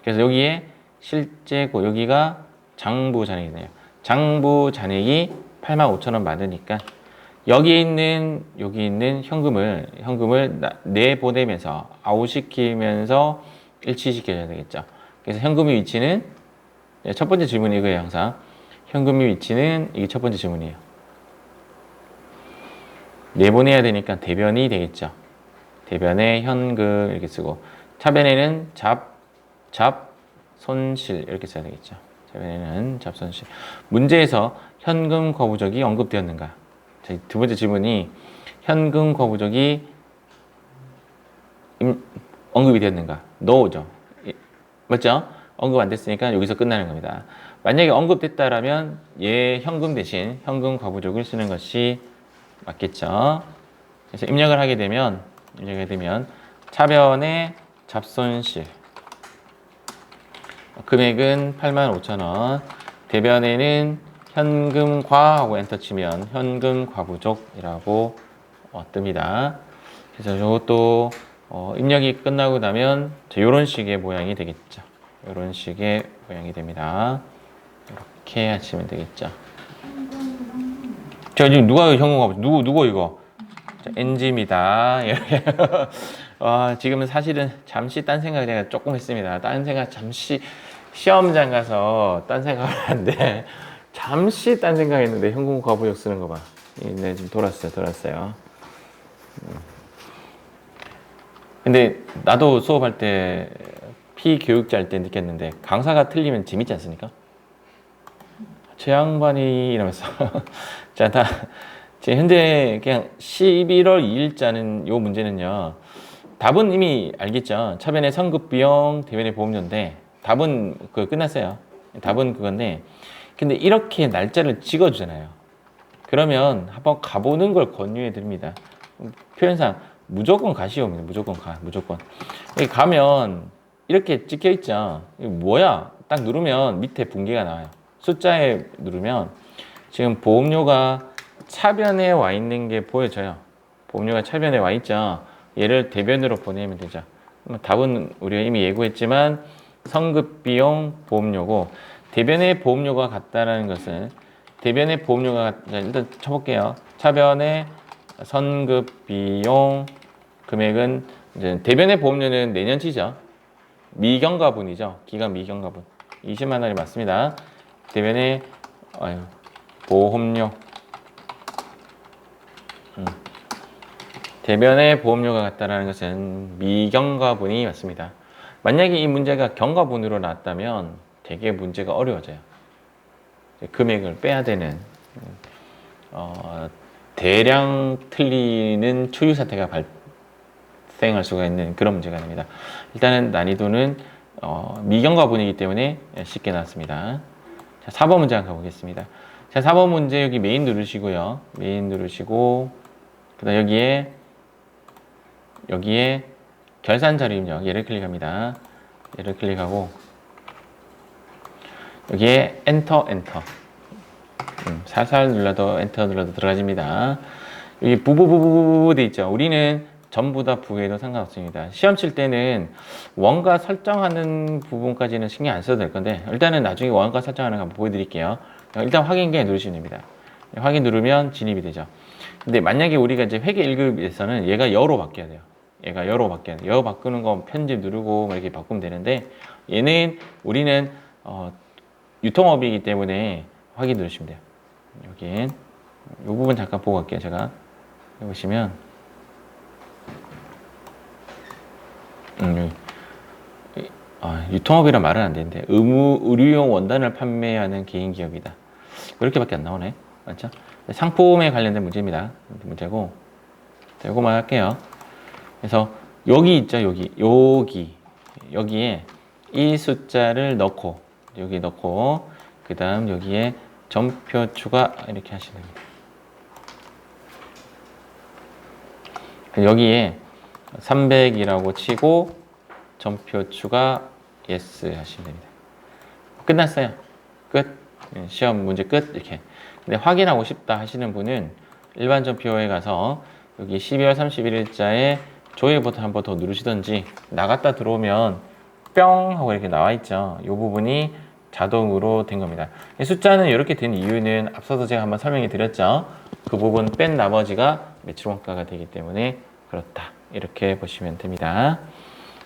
그래서 여기에 실제고 여기가 장부 잔액이네요. 장부 잔액이 85,000원 많으니까 여기 있는 현금을 내보내면서 아웃시키면서 일치시켜야 되겠죠. 그래서 현금의 위치는 첫 번째 질문이 이거예요. 항상 현금의 위치는 이게 첫 번째 질문이에요. 내보내야 되니까 대변이 되겠죠. 대변에 현금 이렇게 쓰고 차변에는 손실 이렇게 써야 되겠죠. 차변에는 손실. 문제에서 현금 거부적이 언급되었는가? 자, 두 번째 질문이 현금 거부적이 언급이 되었는가? no죠. 맞죠? 언급 안 됐으니까 여기서 끝나는 겁니다. 만약에 언급됐다라면 현금 대신 현금 거부적을 쓰는 것이 맞겠죠. 그래서 입력을 하게 되면 차변의 잡손실 금액은 85,000원, 대변에는 현금과 하고 엔터 치면 현금 과부족이라고 뜹니다. 그래서 이것도 입력이 끝나고 나면 이런 식의 모양이 되겠죠. 이런 식의 모양이 됩니다. 이렇게 하시면 되겠죠. 자, 지금 누가 현금 과부족? 누구 이거? 자, NG입니다. 지금은 사실은 잠시 딴 생각 제가 조금 했습니다. 딴 생각 잠시 시험장 가서 딴 생각을 하는데 잠시 딴 생각했는데 현금 과부족 쓰는 거 봐. 네, 지금 돌았어요. 근데 나도 수업할 때 피교육자 할 때 느꼈는데 강사가 틀리면 재밌지 않습니까? 저 양반이 이러면서 자, 지금 현재 그냥 11월 2일자는 요 문제는요. 답은 이미 알겠죠. 차변의 성급비용, 대변의 보험료인데 답은 끝났어요. 답은 그건데 근데 이렇게 날짜를 찍어주잖아요. 그러면 한번 가보는 걸 권유해 드립니다. 표현상 무조건 가시옵니다. 무조건. 여기 가면 이렇게 찍혀 있죠. 이거 뭐야? 딱 누르면 밑에 분기가 나와요. 숫자에 누르면 지금 보험료가 차변에 와 있는 게 보여져요. 보험료가 차변에 와 있죠. 얘를 대변으로 보내면 되죠. 답은 우리가 이미 예고했지만 성급비용 보험료고 대변의 보험료가 같다라는 것은 대변의 보험료가 일단 쳐볼게요. 차변의 선급비용 금액은 이제 대변의 보험료는 내년치죠. 미경과분이죠. 기간 미경과분 20만 원이 맞습니다. 대변의 보험료 대변의 보험료가 같다라는 것은 미경과분이 맞습니다. 만약에 이 문제가 경과분으로 나왔다면 되게 문제가 어려워져요. 금액을 빼야 되는 대량 틀리는 초유 사태가 발생할 수가 있는 그런 문제가 됩니다. 일단은 난이도는 미경과분이기 때문에 쉽게 나왔습니다. 자, 4번 문제 한번 가보겠습니다. 자, 4번 문제 여기 메인 누르시고요. 메인 누르시고 그다음 여기에 결산 자료 입력 얘를 클릭합니다. 얘를 클릭하고 여기에 엔터 살살 눌러도 엔터 눌러도 들어가집니다. 여기 부부부부부 돼 있죠. 우리는 전부 다 부해도 상관없습니다. 시험 칠 때는 원가 설정하는 부분까지는 신경 안 써도 될 건데 일단은 나중에 원가 설정하는 거 한번 보여드릴게요. 일단 확인鍵 누르시면 됩니다. 확인 누르면 진입이 되죠. 근데 만약에 우리가 이제 회계 1급에서는 얘가 여로 바뀌어야 돼요. 여 바꾸는 거 편집 누르고 이렇게 바꾸면 되는데 얘는 우리는 유통업이기 때문에 확인 누르시면 돼요. 여긴 이 부분 잠깐 보고 갈게요. 제가 보시면 유통업이란 말은 안 되는데 의무용 원단을 판매하는 개인 기업이다. 이렇게밖에 안 나오네. 맞죠? 상품에 관련된 문제입니다. 문제고 이거만 할게요. 그래서 여기 있죠. 여기에 이 숫자를 넣고 그 다음 여기에 점표 추가 이렇게 하시면 됩니다. 여기에 300이라고 치고 점표 추가 yes 하시면 됩니다. 끝났어요. 끝. 시험 문제 끝. 이렇게. 근데 확인하고 싶다 하시는 분은 일반 점표에 가서 여기 12월 31일자에 조회 버튼 한 번 더 누르시던지 나갔다 들어오면 뿅 하고 이렇게 나와 있죠. 이 부분이 자동으로 된 겁니다. 이 숫자는 이렇게 된 이유는 앞서서 제가 한번 설명해 드렸죠. 그 부분 뺀 나머지가 매출 원가가 되기 때문에 그렇다. 이렇게 보시면 됩니다.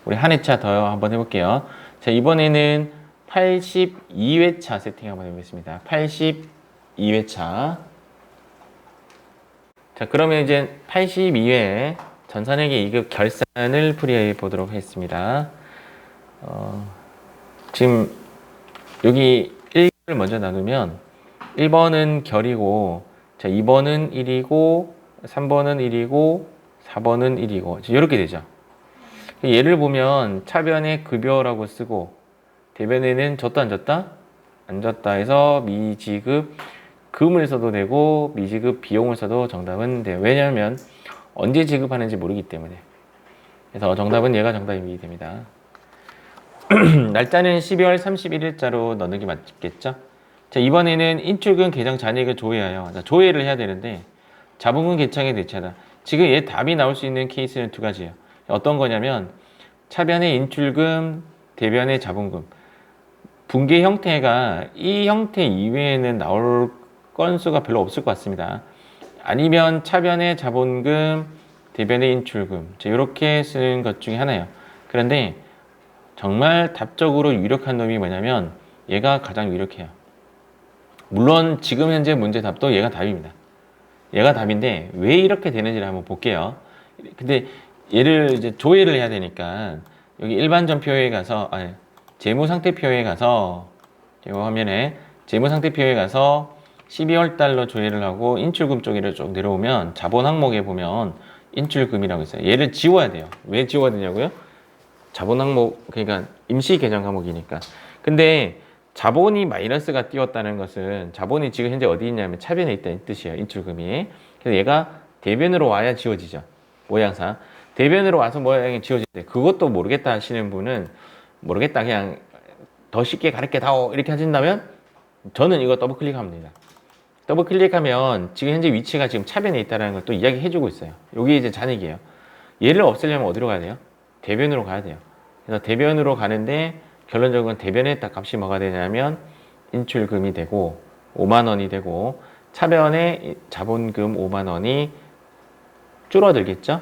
우리 한 회차 더 한번 해볼게요. 자, 이번에는 82회차 세팅 한번 해보겠습니다. 82회차. 자, 그러면 이제 82회 전산회계 2급 결산을 풀이해 보도록 하겠습니다. 지금 여기 1을 먼저 나누면 1번은 결이고, 자, 2번은 1이고, 3번은 1이고, 4번은 1이고, 이렇게 되죠. 예를 보면 차변에 급여라고 쓰고 대변에는 졌다 안 졌다? 안 졌다 해서 미지급 금을 써도 되고 미지급 비용을 써도 정답은 돼요. 왜냐하면 언제 지급하는지 모르기 때문에. 그래서 정답은 얘가 정답이 됩니다. 날짜는 12월 31일자로 넣는 게 맞겠죠? 자, 이번에는 인출금 계정 잔액을 조회하여. 자, 조회를 해야 되는데 자본금 계창에 대체하다. 지금 얘 답이 나올 수 있는 케이스는 두 가지예요. 어떤 거냐면 차변의 인출금, 대변의 자본금. 분계 형태가 이 형태 이외에는 나올 건수가 별로 없을 것 같습니다. 아니면 차변의 자본금, 대변의 인출금. 자, 이렇게 쓰는 것 중에 하나예요. 그런데 정말 답적으로 유력한 놈이 뭐냐면 얘가 가장 유력해요. 물론 지금 현재 문제 답도 얘가 답입니다. 얘가 답인데 왜 이렇게 되는지를 한번 볼게요. 근데 얘를 이제 조회를 해야 되니까 여기 일반전표에 가서 재무상태표에 가서 화면에 재무상태표에 가서 12월 달로 조회를 하고 인출금 쪽으로 쭉 내려오면 자본 항목에 보면 인출금이라고 있어요. 얘를 지워야 돼요. 왜 지워야 되냐고요? 자본 항목, 그러니까 임시 계정 과목이니까. 근데 자본이 마이너스가 띄었다는 것은 자본이 지금 현재 어디 있냐면 차변에 있다는 뜻이에요. 인출금이. 그래서 얘가 대변으로 와야 지워지죠. 모양상. 대변으로 와서 모양이 지워질 때 그것도 모르겠다 하시는 분은 모르겠다 그냥 더 쉽게 가르쳐 다오 이렇게 하신다면 저는 이거 더블 클릭하면 됩니다. 더블 클릭하면 지금 현재 위치가 지금 차변에 있다는 걸 또 이야기해 주고 있어요. 여기 이제 잔액이에요. 얘를 없애려면 어디로 가야 돼요? 대변으로 가야 돼요. 그래서 대변으로 가는데 결론적으로 대변에 딱 값이 뭐가 되냐면 인출금이 되고 5만 원이 되고 차변의 자본금 5만 원이 줄어들겠죠?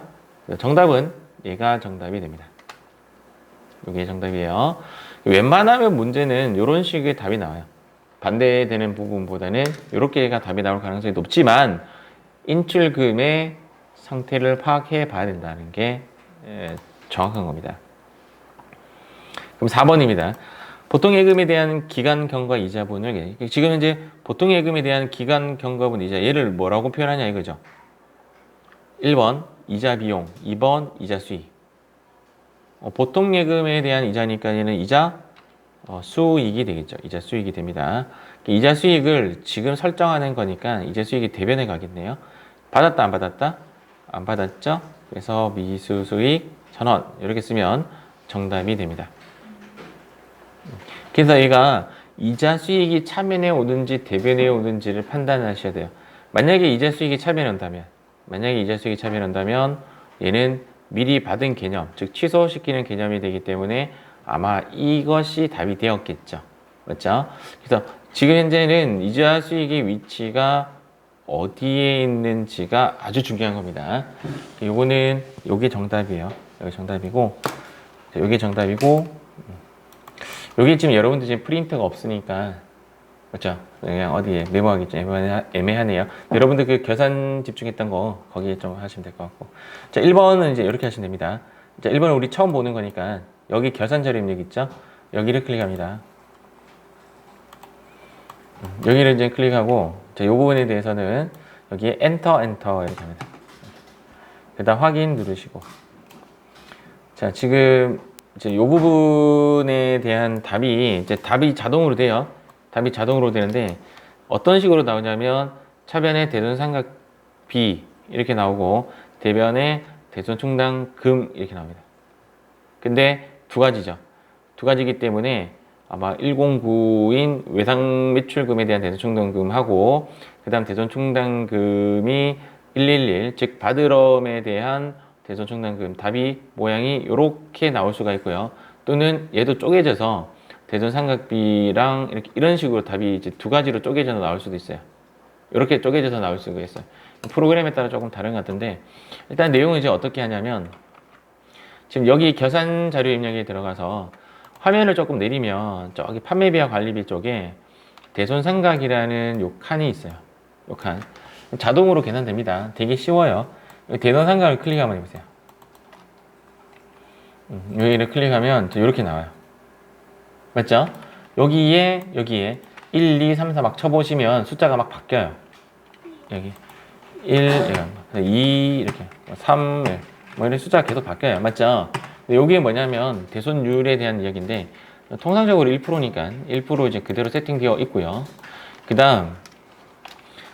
정답은 얘가 정답이 됩니다. 이게 정답이에요. 웬만하면 문제는 이런 식의 답이 나와요. 반대되는 부분보다는 이렇게가 답이 나올 가능성이 높지만 인출금의 상태를 파악해 봐야 된다는 게 정확한 겁니다. 그럼 4번입니다. 보통예금에 대한 기간 경과 이자분을 지금 현재 보통예금에 대한 기간 경과분 이자 얘를 뭐라고 표현하냐 이거죠. 1번 이자 비용, 2번 이자 수익. 보통예금에 대한 이자니까 얘는 이자 수익이 되겠죠. 이자 수익이 됩니다. 이자 수익을 지금 설정하는 거니까 이자 수익이 대변에 가겠네요. 받았다 안 받았다? 안 받았죠? 그래서 미수 수익 1,000원 이렇게 쓰면 정답이 됩니다. 그래서 얘가 이자 수익이 차변에 오든지 대변에 오든지를 판단하셔야 돼요. 만약에 이자 수익이 차변에 온다면 얘는 미리 받은 개념, 즉 취소시키는 개념이 되기 때문에 아마 이것이 답이 되었겠죠. 맞죠? 그래서 지금 현재는 이자 수익의 위치가 어디에 있는지가 아주 중요한 겁니다. 요거는 요게 정답이에요. 여기 정답이고 요게 정답이고 여기 지금 여러분들 지금 프린터가 없으니까 그렇죠? 그냥 어디에 메모하기 좀 애매하네요. 여러분들 그 계산 집중했던 거 거기에 좀 하시면 될 것 같고 자 1번은 이제 이렇게 하시면 됩니다. 자 1번은 우리 처음 보는 거니까 여기 계산 자료 입력 있죠? 여기를 클릭합니다. 여기를 이제 클릭하고 자, 이 부분에 대해서는 여기에 엔터 이렇게 합니다. 그다음 확인 누르시고 자 지금 이제 이 부분에 대한 답이 자동으로 돼요. 답이 자동으로 되는데 어떤 식으로 나오냐면 차변의 대손삼각비 이렇게 나오고 대변의 대손충당금 이렇게 나옵니다. 근데 두 가지죠. 두 가지이기 때문에 아마 109인 외상매출금에 대한 대손충당금하고 그 다음 대손충당금이 111, 즉 바드럼에 대한 대손충당금 답이 모양이 이렇게 나올 수가 있고요. 또는 얘도 쪼개져서 대손삼각비랑 이런 식으로 답이 이제 두 가지로 쪼개져서 나올 수도 있어요. 이렇게 쪼개져서 나올 수가 있어요. 프로그램에 따라 조금 다른 것 같은데 일단 내용은 이제 어떻게 하냐면 지금 여기 계산 자료 입력에 들어가서 화면을 조금 내리면 저기 판매비와 관리비 쪽에 대손삼각이라는 요 칸이 있어요. 요 칸. 자동으로 계산됩니다. 되게 쉬워요. 대손삼각을 클릭 한번 해보세요. 여기를 클릭하면 이렇게 나와요. 맞죠? 여기에 1, 2, 3, 4 막 쳐보시면 숫자가 막 바뀌어요. 여기 1, 2 이렇게 3 뭐 이런 숫자가 계속 바뀌어요. 맞죠? 여기에 뭐냐면 대손율에 대한 이야기인데 통상적으로 1%니까 1% 이제 그대로 세팅되어 있고요. 그 다음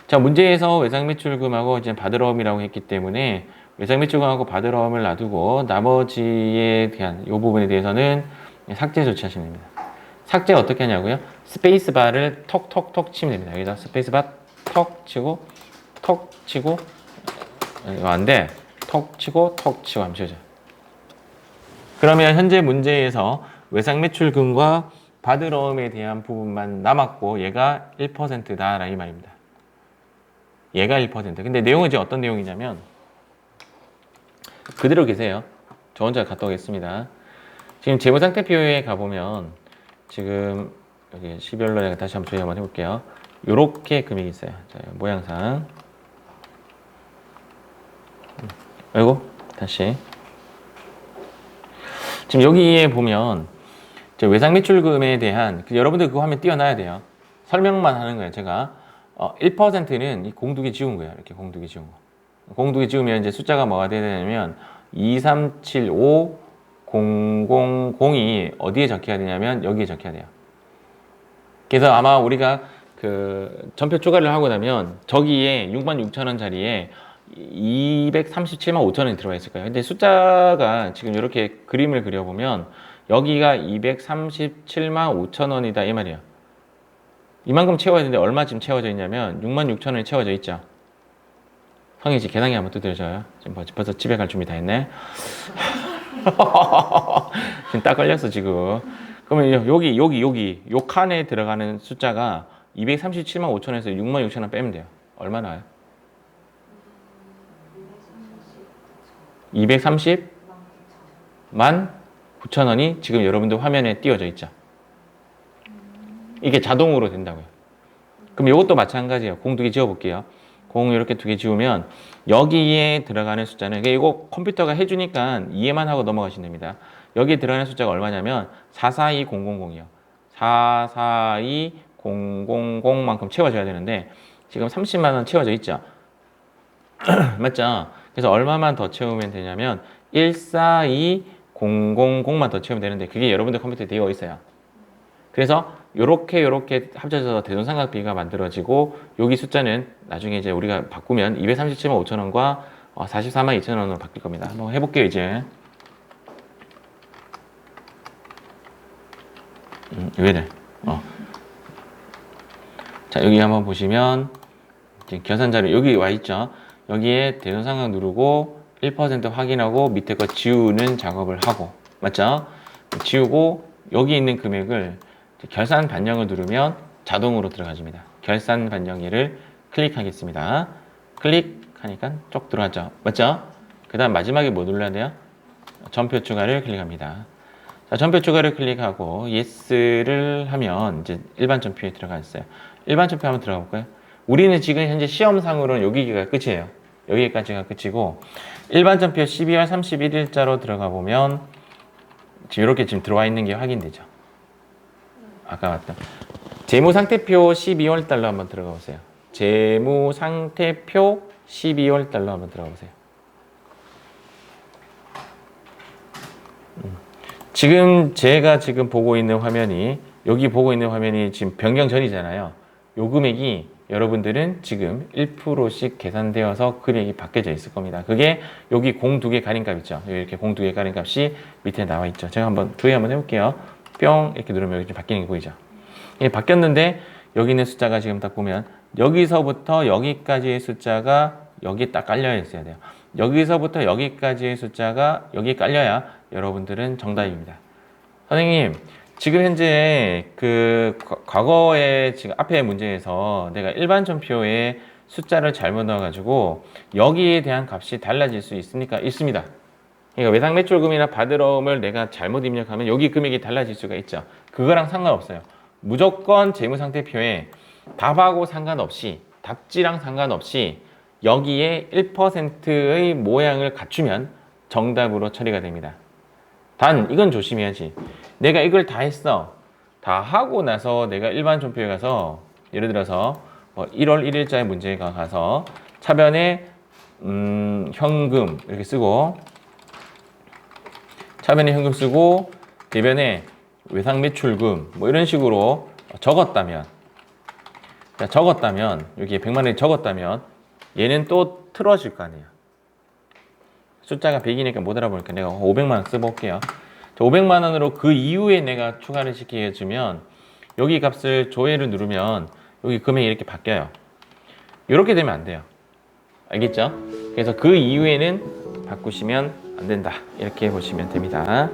자 문제에서 외상매출금하고 이제 바드럼이라고 했기 때문에 외상 매출금하고 받으러움을 놔두고 나머지에 대한 이 부분에 대해서는 삭제 조치하시면 됩니다. 삭제 어떻게 하냐고요? 스페이스바를 톡톡톡 치면 됩니다. 여기다 스페이스바 톡 치고 톡 치고 이거 안 돼. 톡 치고 톡 치고 하면 되죠. 그러면 현재 문제에서 외상 매출금과 받으러움에 대한 부분만 남았고 얘가 1%다라 이 말입니다. 얘가 1%. 근데 내용은 이제 어떤 내용이냐면 그대로 계세요. 저 혼자 갔다 오겠습니다. 지금 재무상태표에 가보면 지금 여기 12월로 내가 다시 한번 조회 한번 해볼게요. 요렇게 금액이 있어요. 자, 모양상. 아이고 다시. 지금 여기에 보면 외상 매출금에 대한 여러분들 그거 화면 띄워놔야 돼요. 설명만 하는 거예요. 제가 1%는 이 공두개 지운 거예요. 이렇게 공두개 지운 거. 공두개 지우면 이제 숫자가 뭐가 되냐면 2375000이 어디에 적혀야 되냐면 여기에 적혀야 돼요. 그래서 아마 우리가 그 전표 추가를 하고 나면 저기에 66,000원짜리에 237만 5천원이 들어가 있을 거예요. 근데 숫자가 지금 이렇게 그림을 그려보면 여기가 237만 5천원이다 이 말이에요. 이만큼 채워야 되는데 얼마쯤 채워져 있냐면 66,000원이 채워져 있죠. 성희 씨 계산기 한번 두드려줘요. 지금 벌써 집에 갈 준비 다 했네. 지금 딱 걸렸어 지금. 그러면 여기 요 칸에 들어가는 숫자가 237만 5천원에서 6만 6천원 빼면 돼요. 얼마 나와요? 230만 9천원이 지금 여러분들 화면에 띄워져 있죠. 이게 자동으로 된다고요. 그럼 이것도 마찬가지예요. 공 두 개 지워볼게요. 공 이렇게 두 개 지우면 여기에 들어가는 숫자는 이거 컴퓨터가 해주니까 이해만 하고 넘어가시면 됩니다. 여기에 들어가는 숫자가 얼마냐면 442000이요. 442000만큼 채워져야 되는데 지금 30만 원 채워져 있죠. 맞죠? 그래서 얼마만 더 채우면 되냐면 142000만 더 채우면 되는데 그게 여러분들 컴퓨터에 되어 있어요. 그래서 요렇게 합쳐져서 대손삼각비가 만들어지고 여기 숫자는 나중에 이제 우리가 바꾸면 237만 5천원과 44만 2천원으로 바뀔 겁니다. 한번 해볼게요 이제. 왜 이래? 자 여기 한번 보시면 지금 계산자료 여기 와 있죠. 여기에 대손삼각 누르고 1% 확인하고 밑에 거 지우는 작업을 하고 맞죠? 지우고 여기 있는 금액을 결산 반영을 누르면 자동으로 들어가집니다. 결산 반영일을 클릭하겠습니다. 클릭하니까 쭉 들어왔죠. 맞죠? 그 다음 마지막에 뭐 눌러야 돼요? 전표 추가를 클릭합니다. 자, 전표 추가를 클릭하고 yes를 하면 이제 일반 전표에 들어가 있어요. 일반 전표 한번 들어가 볼까요? 우리는 지금 현재 시험상으로는 여기가 끝이에요. 여기까지가 끝이고 일반 전표 12월 31일자로 들어가 보면 지금 이렇게 지금 들어와 있는 게 확인되죠. 아까 봤던 재무상태표 12월 달로 한번 들어가 보세요. 재무상태표 12월 달로 한번 들어가 보세요. 지금 제가 지금 보고 있는 화면이 여기 보고 있는 화면이 지금 변경 전이잖아요. 요 금액이 여러분들은 지금 1%씩 계산되어서 금액이 바뀌어져 있을 겁니다. 그게 여기 공 두 개 가림값 있죠. 이렇게 공 두 개 가림값이 밑에 나와 있죠. 제가 한번 조회 한번 해볼게요. 뿅 이렇게 누르면 여기 좀 바뀌는 게 보이죠. 예, 바뀌었는데 여기 있는 숫자가 지금 딱 보면 여기서부터 여기까지의 숫자가 여기에 딱 깔려 있어야 돼요. 여기서부터 여기까지의 숫자가 여기에 깔려야 여러분들은 정답입니다. 선생님 지금 현재 그 과거에 지금 앞에 문제에서 내가 일반 전표에 숫자를 잘못 넣어가지고 여기에 대한 값이 달라질 수 있습니까? 있습니다. 그러니까 외상 매출금이나 받으러움을 내가 잘못 입력하면 여기 금액이 달라질 수가 있죠. 그거랑 상관없어요. 무조건 재무상태표에 답하고 상관없이 답지랑 상관없이 여기에 1%의 모양을 갖추면 정답으로 처리가 됩니다. 단 이건 조심해야지. 내가 이걸 다 했어. 다 하고 나서 내가 일반 전표에 가서 예를 들어서 1월 1일자의 문제가 가서 차변에 현금 이렇게 쓰고 차변에 현금 쓰고 대변에 외상 매출금 뭐 이런 식으로 적었다면 여기에 100만 원이 적었다면 얘는 또 틀어질 거 아니에요. 숫자가 100이니까 못 알아보니까 내가 500만 원 써볼게요. 자, 500만 원으로 그 이후에 내가 추가를 시켜주면 여기 값을 조회를 누르면 여기 금액이 이렇게 바뀌어요. 이렇게 되면 안 돼요. 알겠죠? 그래서 그 이후에는 바꾸시면 안 된다. 이렇게 보시면 됩니다.